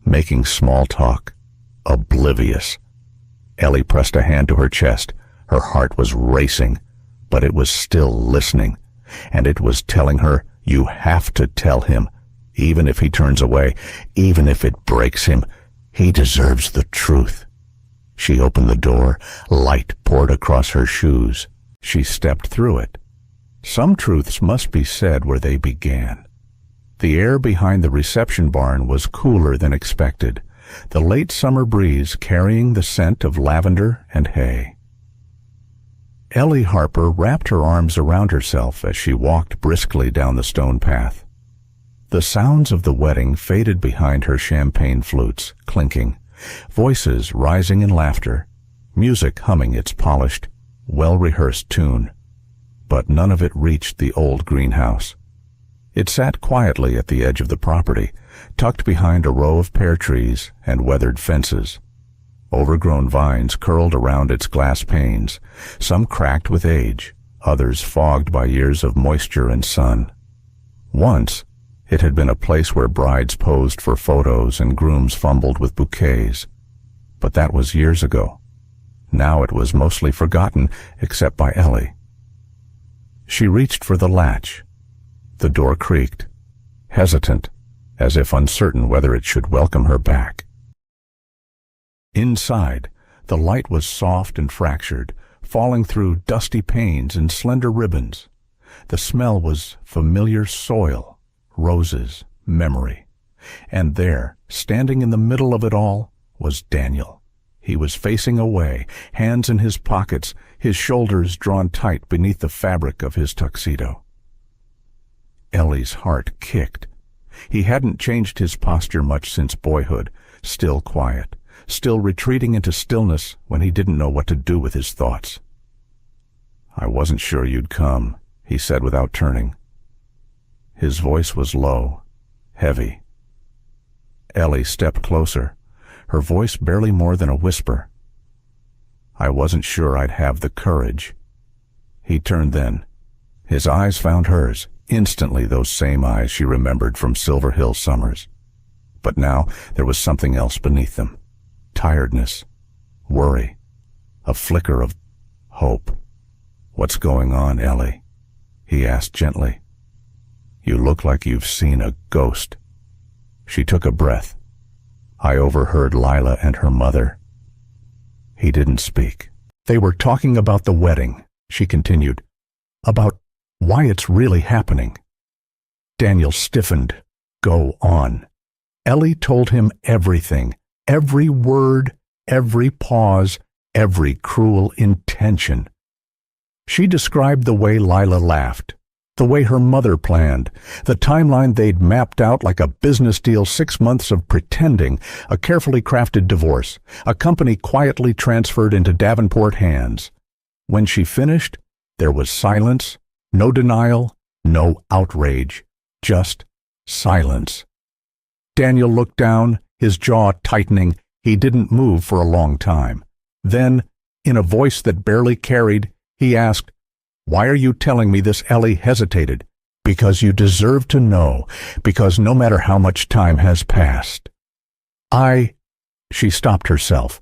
making small talk, oblivious. Ellie pressed a hand to her chest. Her heart was racing, but it was still listening, and it was telling her, you have to tell him, even if he turns away, even if it breaks him. He deserves the truth. She opened the door. Light poured across her shoes. She stepped through it. Some truths must be said where they began. The air behind the reception barn was cooler than expected, the late summer breeze carrying the scent of lavender and hay. Ellie Harper wrapped her arms around herself as she walked briskly down the stone path. The sounds of the wedding faded behind her champagne flutes, clinking, voices rising in laughter, music humming its polished, well-rehearsed tune. But none of it reached the old greenhouse. It sat quietly at the edge of the property, tucked behind a row of pear trees and weathered fences. Overgrown vines curled around its glass panes, some cracked with age, others fogged by years of moisture and sun. Once, it had been a place where brides posed for photos and grooms fumbled with bouquets. But that was years ago. Now it was mostly forgotten, except by Ellie. She reached for the latch. The door creaked, hesitant, as if uncertain whether it should welcome her back. Inside, the light was soft and fractured, falling through dusty panes and slender ribbons. The smell was familiar soil, roses, memory. And there, standing in the middle of it all, was Daniel. He was facing away, hands in his pockets, his shoulders drawn tight beneath the fabric of his tuxedo. Ellie's heart kicked. He hadn't changed his posture much since boyhood, still quiet, still retreating into stillness when he didn't know what to do with his thoughts. "I wasn't sure you'd come," he said without turning. His voice was low, heavy. Ellie stepped closer, her voice barely more than a whisper. "I wasn't sure I'd have the courage." He turned then. His eyes found hers, instantly those same eyes she remembered from Silver Hill summers. But now there was something else beneath them. Tiredness, worry, a flicker of hope. "What's going on, Ellie?" he asked gently. "You look like you've seen a ghost." She took a breath. "I overheard Lila and her mother." He didn't speak. "They were talking about the wedding," she continued, "about why it's really happening." Daniel stiffened. "Go on." Ellie told him everything, every word, every pause, every cruel intention. She described the way Lila laughed, the way her mother planned, the timeline they'd mapped out like a business deal, 6 months of pretending, a carefully crafted divorce, a company quietly transferred into Davenport hands. When she finished, there was silence, no denial, no outrage, just silence. Daniel looked down, his jaw tightening. He didn't move for a long time. Then, in a voice that barely carried, he asked, "Why are you telling me this?" Ellie hesitated. "Because you deserve to know, because no matter how much time has passed." She stopped herself,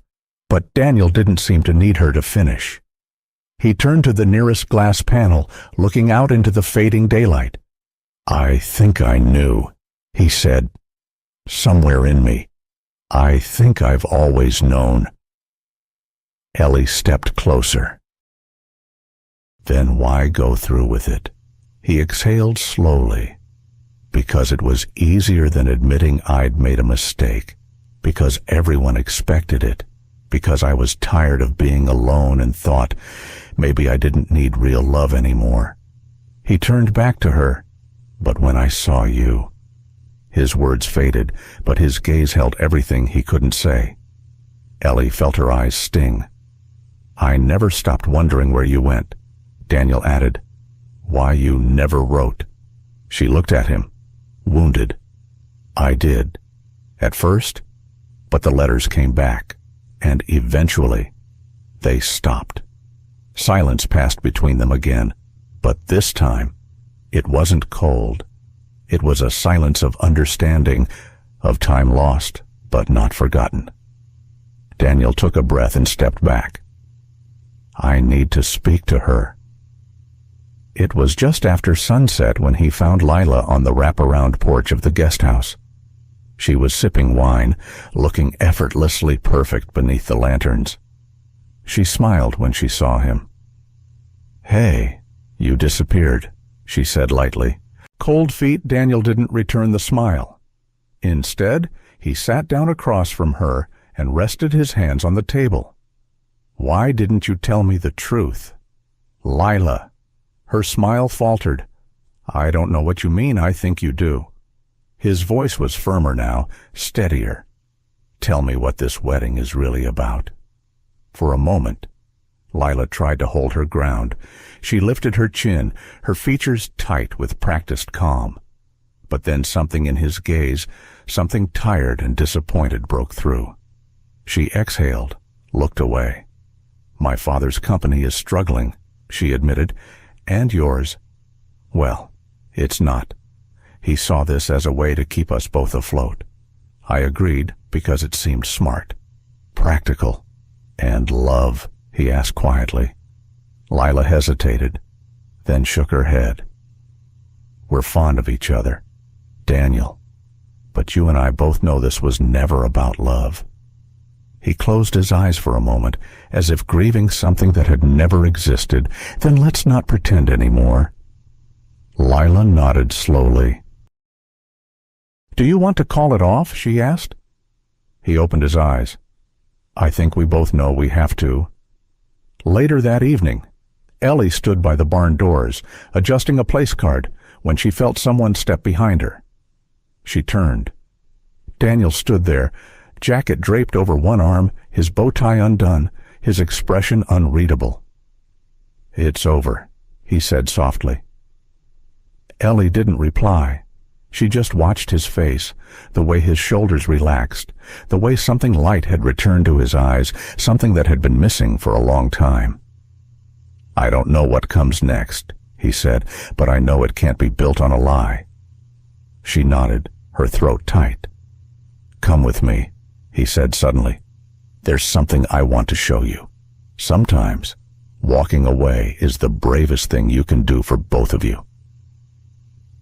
but Daniel didn't seem to need her to finish. He turned to the nearest glass panel, looking out into the fading daylight. "I think I knew," he said. "Somewhere in me. I think I've always known." Ellie stepped closer. "Then why go through with it?" He exhaled slowly. "Because it was easier than admitting I'd made a mistake. Because everyone expected it. Because I was tired of being alone and thought maybe I didn't need real love anymore." He turned back to her. "But when I saw you..." His words faded, but his gaze held everything he couldn't say. Ellie felt her eyes sting. "I never stopped wondering where you went," Daniel added. "Why you never wrote." She looked at him, wounded. "I did. At first, but the letters came back, and eventually they stopped." Silence passed between them again, but this time it wasn't cold. It was a silence of understanding, of time lost but not forgotten. Daniel took a breath and stepped back. "I need to speak to her." It was just after sunset when he found Lila on the wraparound porch of the guest house. She was sipping wine, looking effortlessly perfect beneath the lanterns. She smiled when she saw him. "Hey, you disappeared," she said lightly. Cold feet, Daniel didn't return the smile. Instead, he sat down across from her and rested his hands on the table. "Why didn't you tell me the truth?" "Lila." Her smile faltered. "I don't know what you mean. I think you do." His voice was firmer now, steadier. "Tell me what this wedding is really about." For a moment, Lila tried to hold her ground. She lifted her chin, her features tight with practiced calm. But then something in his gaze, something tired and disappointed, broke through. She exhaled, looked away. "My father's company is struggling," she admitted. "And yours." "Well, it's not. He saw this as a way to keep us both afloat." I agreed because it seemed smart. "Practical. And love?" he asked quietly. Lila hesitated, then shook her head. "We're fond of each other, Daniel. But you and I both know this was never about love." He closed his eyes for a moment, as if grieving something that had never existed. "Then let's not pretend anymore." Lila nodded slowly. "Do you want to call it off?" she asked. He opened his eyes. "I think we both know we have to." Later that evening, Ellie stood by the barn doors, adjusting a place card, when she felt someone step behind her. She turned. Daniel stood there, jacket draped over one arm, his bow tie undone, his expression unreadable. "It's over," he said softly. Ellie didn't reply. She just watched his face, the way his shoulders relaxed, the way something light had returned to his eyes, something that had been missing for a long time. "I don't know what comes next," he said, "but I know it can't be built on a lie." She nodded, her throat tight. "Come with me," he said suddenly. "There's something I want to show you. Sometimes, walking away is the bravest thing you can do for both of you."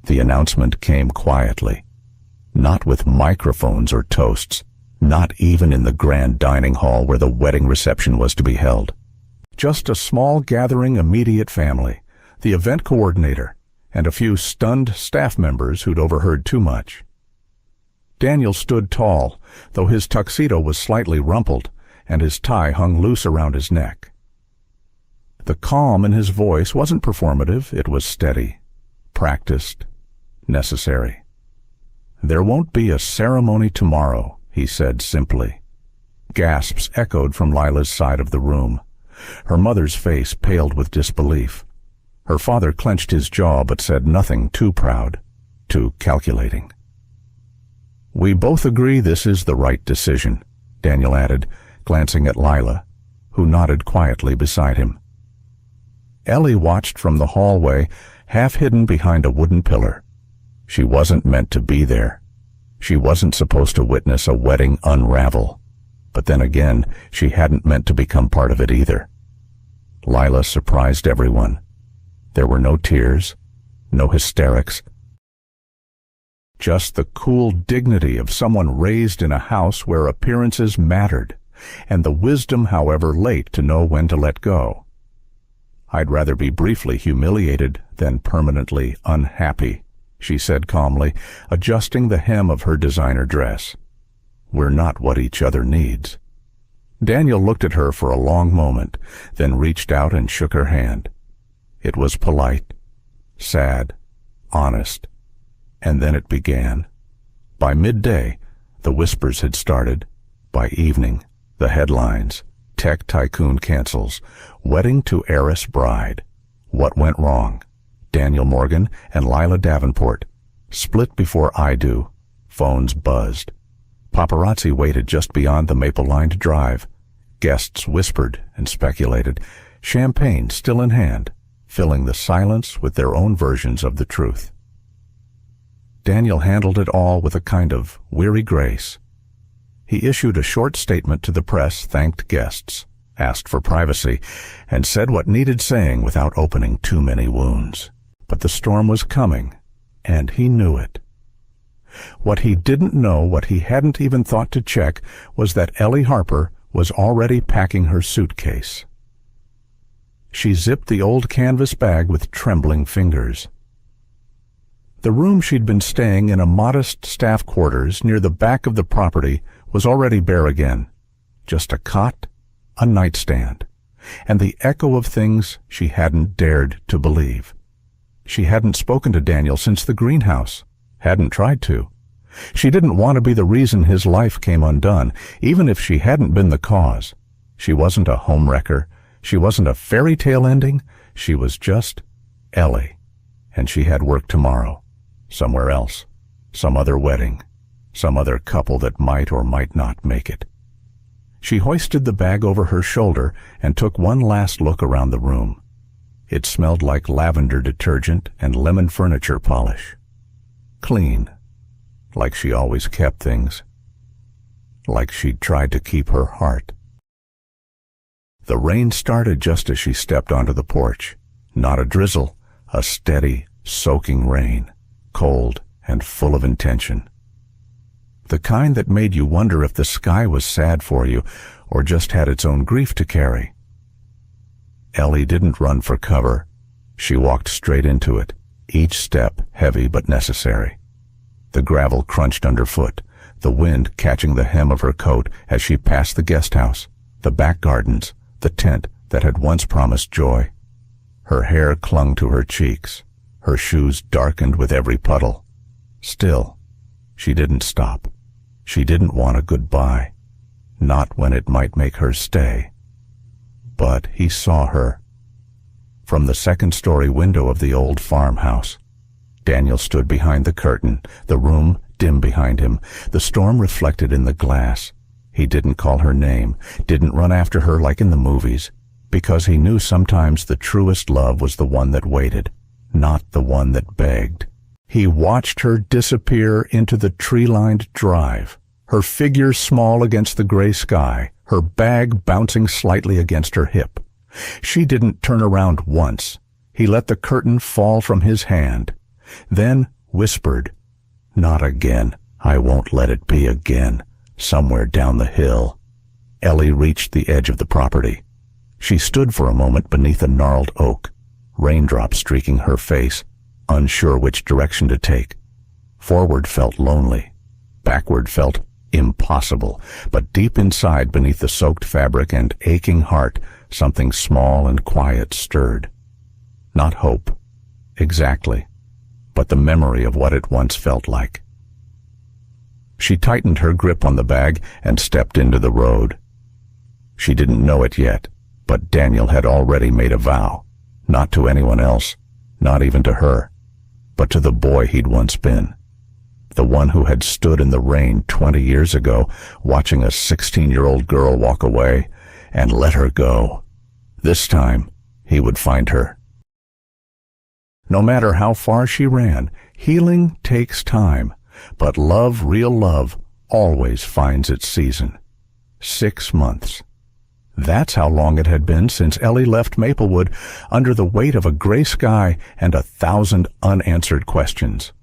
The announcement came quietly, not with microphones or toasts, not even in the grand dining hall where the wedding reception was to be held. Just a small gathering immediate family, the event coordinator, and a few stunned staff members who'd overheard too much. Daniel stood tall, though his tuxedo was slightly rumpled, and his tie hung loose around his neck. The calm in his voice wasn't performative, it was steady, practiced, necessary. "There won't be a ceremony tomorrow," he said simply. Gasps echoed from Lila's side of the room. Her mother's face paled with disbelief. Her father clenched his jaw but said nothing too proud, too calculating. "We both agree this is the right decision," Daniel added, glancing at Lila, who nodded quietly beside him. Ellie watched from the hallway, half hidden behind a wooden pillar. She wasn't meant to be there. She wasn't supposed to witness a wedding unravel. But then again, she hadn't meant to become part of it either. Lila surprised everyone. There were no tears, no hysterics. Just the cool dignity of someone raised in a house where appearances mattered, and the wisdom, however late, to know when to let go. "I'd rather be briefly humiliated than permanently unhappy," she said calmly, adjusting the hem of her designer dress. "We're not what each other needs." Daniel looked at her for a long moment, then reached out and shook her hand. It was polite, sad, honest, and then it began. By midday, the whispers had started. By evening, the headlines: Tech tycoon cancels, wedding to heiress bride. What went wrong? Daniel Morgan and Lila Davenport. Split before I do. Phones buzzed. Paparazzi waited just beyond the maple-lined drive. Guests whispered and speculated, champagne still in hand, filling the silence with their own versions of the truth. Daniel handled it all with a kind of weary grace. He issued a short statement to the press, thanked guests, asked for privacy, and said what needed saying without opening too many wounds. But the storm was coming, and he knew it. What he didn't know, what he hadn't even thought to check, was that Ellie Harper was already packing her suitcase. She zipped the old canvas bag with trembling fingers. The room she'd been staying in, a modest staff quarters near the back of the property, was already bare again. Just a cot, a nightstand, and the echo of things she hadn't dared to believe. She hadn't spoken to Daniel since the greenhouse, hadn't tried to. She didn't want to be the reason his life came undone, even if she hadn't been the cause. She wasn't a homewrecker. She wasn't a fairy tale ending. She was just Ellie, and she had work tomorrow. Somewhere else, some other wedding, some other couple that might or might not make it. She hoisted the bag over her shoulder and took one last look around the room. It smelled like lavender detergent and lemon furniture polish. Clean, like she always kept things, like she'd tried to keep her heart. The rain started just as she stepped onto the porch. Not a drizzle, a steady, soaking rain. Cold and full of intention. The kind that made you wonder if the sky was sad for you or just had its own grief to carry. Ellie didn't run for cover. She walked straight into it, each step heavy but necessary. The gravel crunched underfoot, the wind catching the hem of her coat as she passed the guest house, the back gardens, the tent that had once promised joy. Her hair clung to her cheeks. Her shoes darkened with every puddle. Still, she didn't stop. She didn't want a goodbye, not when it might make her stay. But he saw her. From the second-story window of the old farmhouse, Daniel stood behind the curtain, the room dim behind him, the storm reflected in the glass. He didn't call her name, didn't run after her like in the movies, because he knew sometimes the truest love was the one that waited, not the one that begged. He watched her disappear into the tree-lined drive, her figure small against the gray sky, her bag bouncing slightly against her hip. She didn't turn around once. He let the curtain fall from his hand, then whispered, "Not again. I won't let it be again," somewhere down the hill. Ellie reached the edge of the property. She stood for a moment beneath a gnarled oak, raindrops streaking her face, unsure which direction to take. Forward felt lonely. Backward felt impossible. But deep inside, beneath the soaked fabric and aching heart, something small and quiet stirred. Not hope, exactly, but the memory of what it once felt like. She tightened her grip on the bag and stepped into the road. She didn't know it yet, but Daniel had already made a vow. Not to anyone else, not even to her, but to the boy he'd once been. The one who had stood in the rain 20 years ago, watching a 16-year-old girl walk away, and let her go. This time, he would find her. No matter how far she ran, healing takes time, but love, real love, always finds its season. 6 months. That's how long it had been since Ellie left Maplewood under the weight of a gray sky and 1,000 unanswered questions.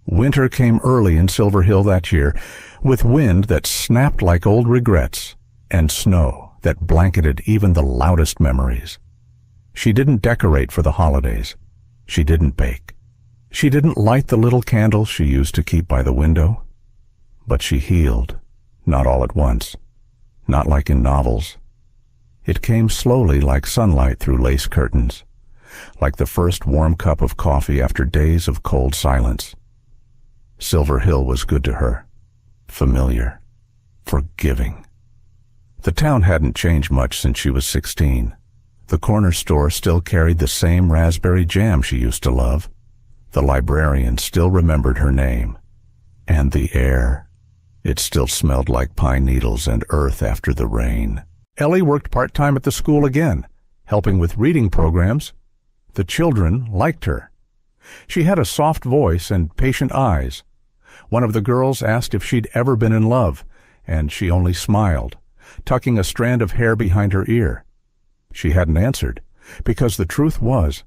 Winter came early in Silver Hill that year, with wind that snapped like old regrets and snow that blanketed even the loudest memories. She didn't decorate for the holidays. She didn't bake. She didn't light the little candles she used to keep by the window. But she healed, not all at once, not like in novels. It came slowly like sunlight through lace curtains, like the first warm cup of coffee after days of cold silence. Silver Hill was good to her, familiar, forgiving. The town hadn't changed much since she was 16. The corner store still carried the same raspberry jam she used to love. The librarian still remembered her name. And the air. It still smelled like pine needles and earth after the rain. Ellie worked part-time at the school again, helping with reading programs. The children liked her. She had a soft voice and patient eyes. One of the girls asked if she'd ever been in love, and she only smiled, tucking a strand of hair behind her ear. She hadn't answered, because the truth was,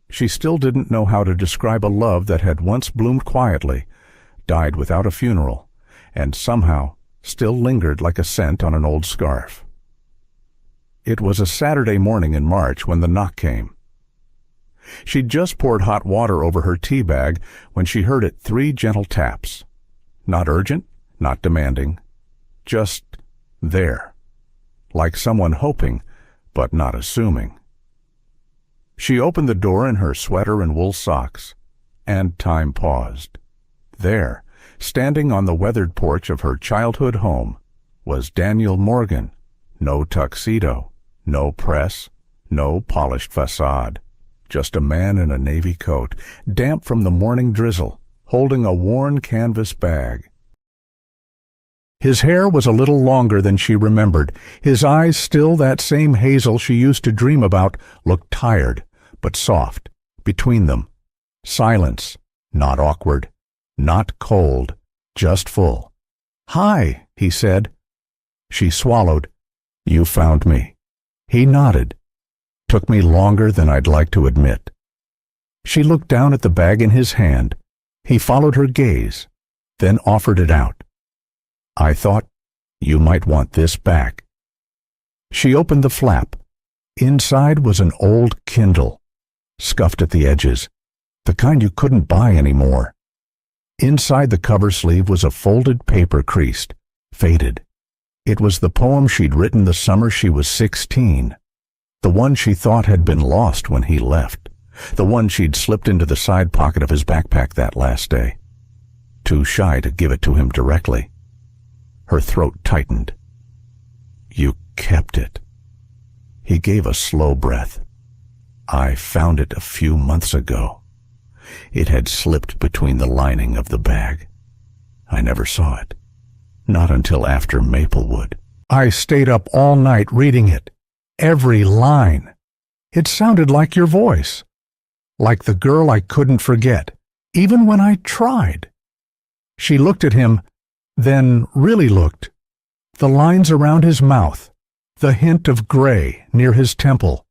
she still didn't know how to describe a love that had once bloomed quietly, died without a funeral, and somehow still lingered like a scent on an old scarf. It was a Saturday morning in March when the knock came. She'd just poured hot water over her tea bag when she heard it 3 gentle taps. Not urgent, not demanding, just there, like someone hoping, but not assuming. She opened the door in her sweater and wool socks, and time paused. There, standing on the weathered porch of her childhood home, was Daniel Morgan. No tuxedo, no press, no polished facade. Just a man in a navy coat, damp from the morning drizzle, holding a worn canvas bag. His hair was a little longer than she remembered. His eyes, still that same hazel she used to dream about, looked tired, but soft. Between them, silence, not awkward, not cold, just full. "Hi," he said. She swallowed. "You found me." He nodded. "Took me longer than I'd like to admit." She looked down at the bag in his hand. He followed her gaze, then offered it out. "I thought you might want this back." She opened the flap. Inside was an old Kindle, scuffed at the edges, the kind you couldn't buy anymore. Inside the cover sleeve was a folded paper creased, faded. It was the poem she'd written the summer she was 16. The one she thought had been lost when he left. The one she'd slipped into the side pocket of his backpack that last day. Too shy to give it to him directly. Her throat tightened. "You kept it." He gave a slow breath. "I found it a few months ago. It had slipped between the lining of the bag. I never saw it. Not until after Maplewood. I stayed up all night reading it. Every line. It sounded like your voice. Like the girl I couldn't forget, even when I tried." She looked at him, then really looked. The lines around his mouth, the hint of gray near his temple,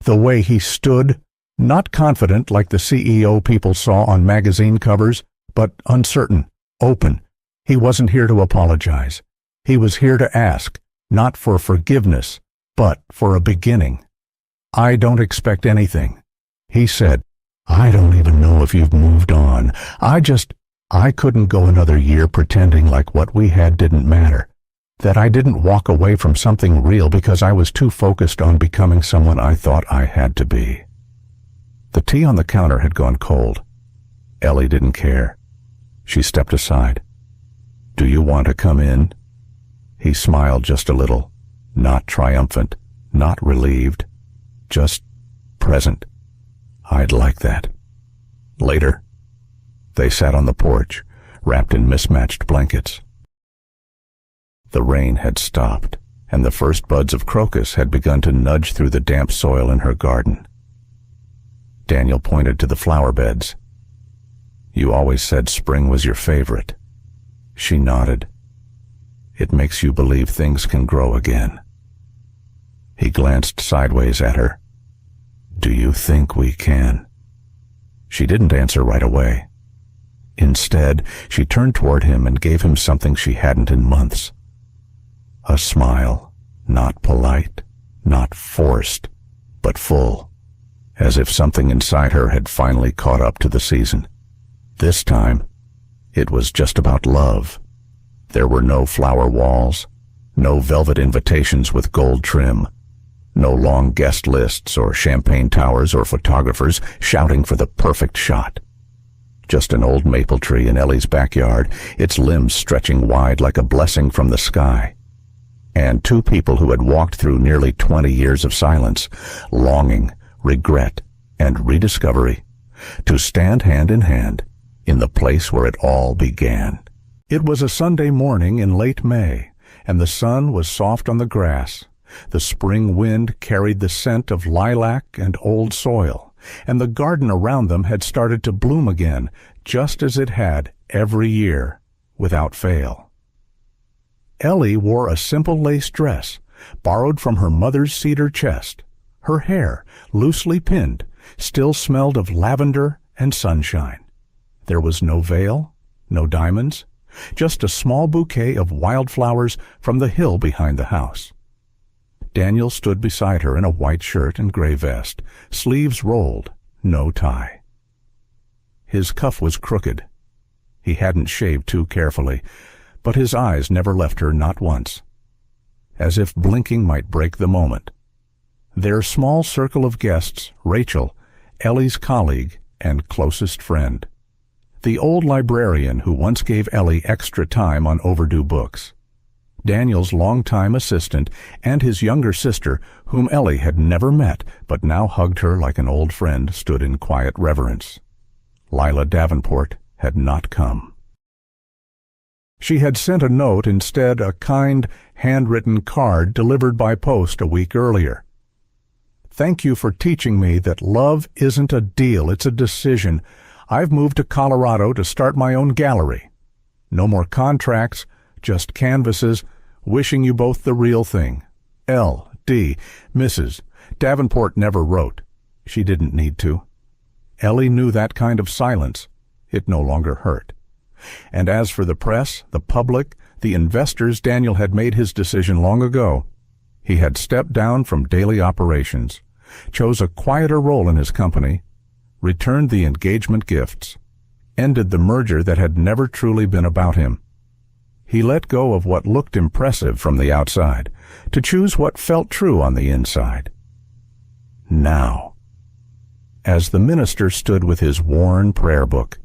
the way he stood, not confident like the CEO people saw on magazine covers, but uncertain, open. He wasn't here to apologize. He was here to ask, not for forgiveness, but for a beginning. "I don't expect anything," he said. "I don't even know if you've moved on. I couldn't go another year pretending like what we had didn't matter, that I didn't walk away from something real because I was too focused on becoming someone I thought I had to be." The tea on the counter had gone cold. Ellie didn't care. She stepped aside. "Do you want to come in?" He smiled just a little, not triumphant, not relieved, just present. "I'd like that." Later, they sat on the porch, wrapped in mismatched blankets. The rain had stopped, and the first buds of crocus had begun to nudge through the damp soil in her garden. Daniel pointed to the flower beds. "You always said spring was your favorite." She nodded. It makes you believe things can grow again." He glanced sideways at her. "Do you think we can?" She didn't answer right away. Instead, she turned toward him and gave him something she hadn't in months. A smile, not polite, not forced, but full, as if something inside her had finally caught up to the season. This time, it was just about love. There were no flower walls, no velvet invitations with gold trim, no long guest lists or champagne towers or photographers shouting for the perfect shot. Just an old maple tree in Ellie's backyard, its limbs stretching wide like a blessing from the sky. And two people who had walked through nearly 20 years of silence, longing, regret, and rediscovery, to stand hand in hand in the place where it all began. It was a Sunday morning in late May, and the sun was soft on the grass. The spring wind carried the scent of lilac and old soil, and the garden around them had started to bloom again, just as it had every year, without fail. Ellie wore a simple lace dress, borrowed from her mother's cedar chest. Her hair, loosely pinned, still smelled of lavender and sunshine. There was no veil, no diamonds, just a small bouquet of wildflowers from the hill behind the house. Daniel stood beside her in a white shirt and gray vest, sleeves rolled, no tie. His cuff was crooked. He hadn't shaved too carefully, but his eyes never left her, not once, as if blinking might break the moment. Their small circle of guests, Rachel, Ellie's colleague and closest friend, the old librarian who once gave Ellie extra time on overdue books, Daniel's longtime assistant, and his younger sister, whom Ellie had never met but now hugged her like an old friend, stood in quiet reverence. Lila Davenport had not come. She had sent a note instead, a kind, handwritten card delivered by post a week earlier. "Thank you for teaching me that love isn't a deal, it's a decision. I've moved to Colorado to start my own gallery. No more contracts, just canvases, wishing you both the real thing. L.D. Mrs. Davenport never wrote. She didn't need to. Ellie knew that kind of silence. It no longer hurt. And as for the press, the public, the investors, Daniel had made his decision long ago. He had stepped down from daily operations, chose a quieter role in his company, returned the engagement gifts, ended the merger that had never truly been about him. He let go of what looked impressive from the outside to choose what felt true on the inside. Now, as the minister stood with his worn prayer book,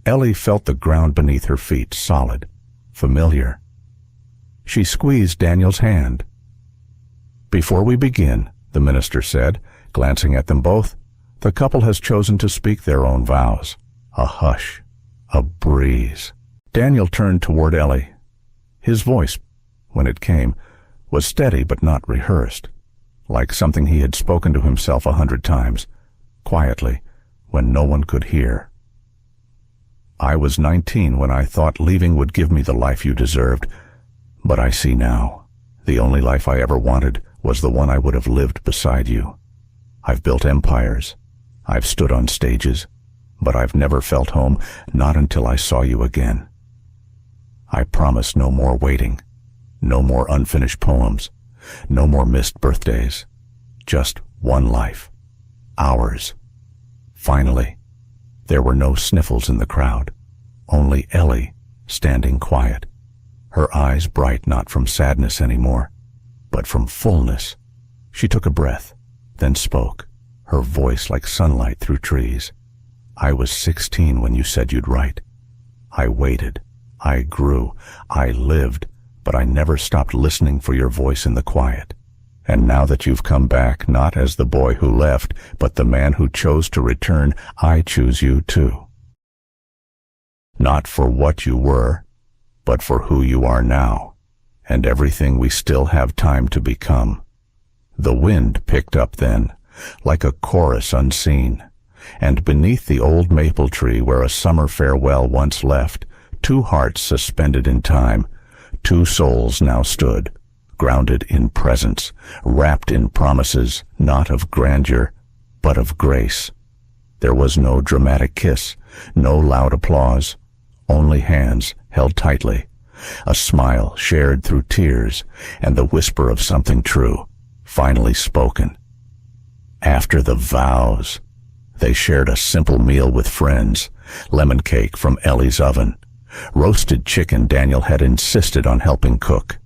Ellie felt the ground beneath her feet solid, familiar. She squeezed Daniel's hand. "Before we begin," the minister said, glancing at them both, "the couple has chosen to speak their own vows." A hush, a breeze. Daniel turned toward Ellie. His voice, when it came, was steady but not rehearsed, like something he had spoken to himself 100 times, quietly, when no one could hear. "I was 19 when I thought leaving would give me the life you deserved, but I see now, the only life I ever wanted was the one I would have lived beside you. I've built empires. I've stood on stages, but I've never felt home, not until I saw you again. I promise no more waiting, no more unfinished poems, no more missed birthdays. Just one life. Ours." Finally, there were no sniffles in the crowd, only Ellie standing quiet, her eyes bright not from sadness anymore, but from fullness. She took a breath, then spoke, her voice like sunlight through trees. "I was 16 when you said you'd write. I waited, I grew, I lived, but I never stopped listening for your voice in the quiet. And now that you've come back, not as the boy who left, but the man who chose to return, I choose you too. Not for what you were, but for who you are now, and everything we still have time to become." The wind picked up then, like a chorus unseen, and beneath the old maple tree where a summer farewell once left, two hearts suspended in time, Two souls now stood, grounded in presence, wrapped in promises not of grandeur, but of grace. There was no dramatic kiss, no loud applause, only hands held tightly, a smile shared through tears, and the whisper of something true, finally spoken. After the vows, they shared a simple meal with friends, lemon cake from Ellie's oven, roasted chicken Daniel had insisted on helping cook.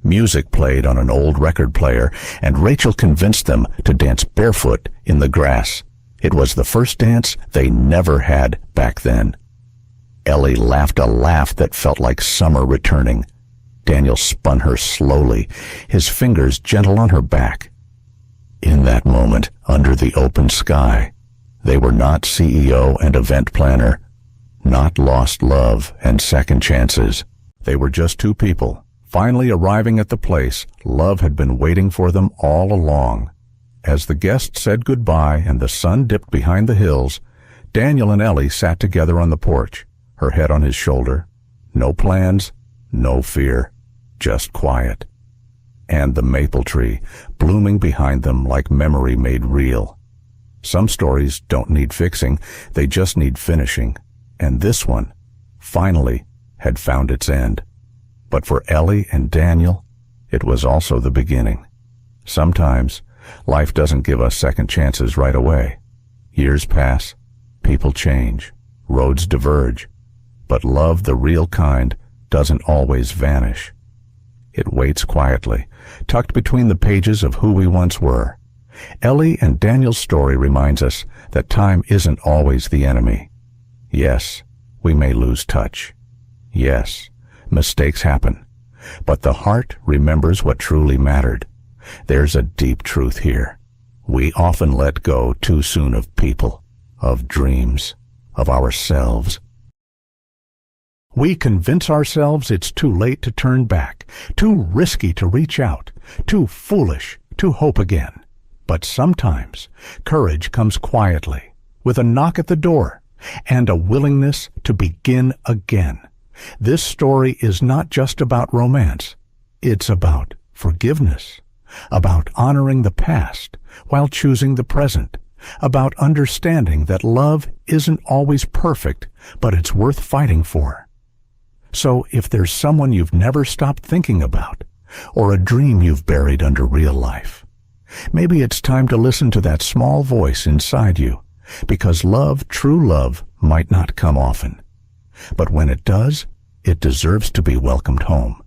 Music played on an old record player, and Rachel convinced them to dance barefoot in the grass. It was the first dance they never had back then. Ellie laughed a laugh that felt like summer returning. Daniel spun her slowly, his fingers gentle on her back. In that moment, under the open sky, they were not CEO and event planner, not lost love and second chances. They were just two people, finally arriving at the place love had been waiting for them all along. As the guests said goodbye and the sun dipped behind the hills, Daniel and Ellie sat together on the porch, her head on his shoulder. No plans, no fear, just quiet. And the maple tree, blooming behind them like memory made real. Some stories don't need fixing, they just need finishing. And this one, finally, had found its end. But for Ellie and Daniel, it was also the beginning. Sometimes, life doesn't give us second chances right away. Years pass, people change, roads diverge. But love, the real kind, doesn't always vanish. It waits quietly, tucked between the pages of who we once were. Ellie and Daniel's story reminds us that time isn't always the enemy. Yes, we may lose touch. Yes, mistakes happen. But the heart remembers what truly mattered. There's a deep truth here. We often let go too soon of people, of dreams, of ourselves. We convince ourselves it's too late to turn back, too risky to reach out, too foolish to hope again. But sometimes courage comes quietly, with a knock at the door, and a willingness to begin again. This story is not just about romance. It's about forgiveness, about honoring the past while choosing the present, about understanding that love isn't always perfect, but it's worth fighting for. So if there's someone you've never stopped thinking about, or a dream you've buried under real life, maybe it's time to listen to that small voice inside you, because love, true love, might not come often. But when it does, it deserves to be welcomed home.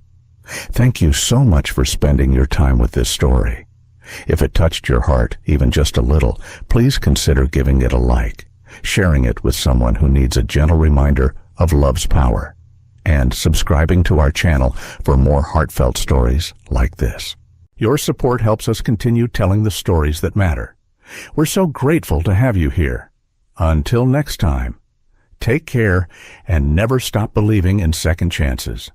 Thank you so much for spending your time with this story. If it touched your heart even just a little, please consider giving it a like, sharing it with someone who needs a gentle reminder of love's power, and subscribing to our channel for more heartfelt stories like this. Your support helps us continue telling the stories that matter. We're so grateful to have you here. Until next time, take care and never stop believing in second chances.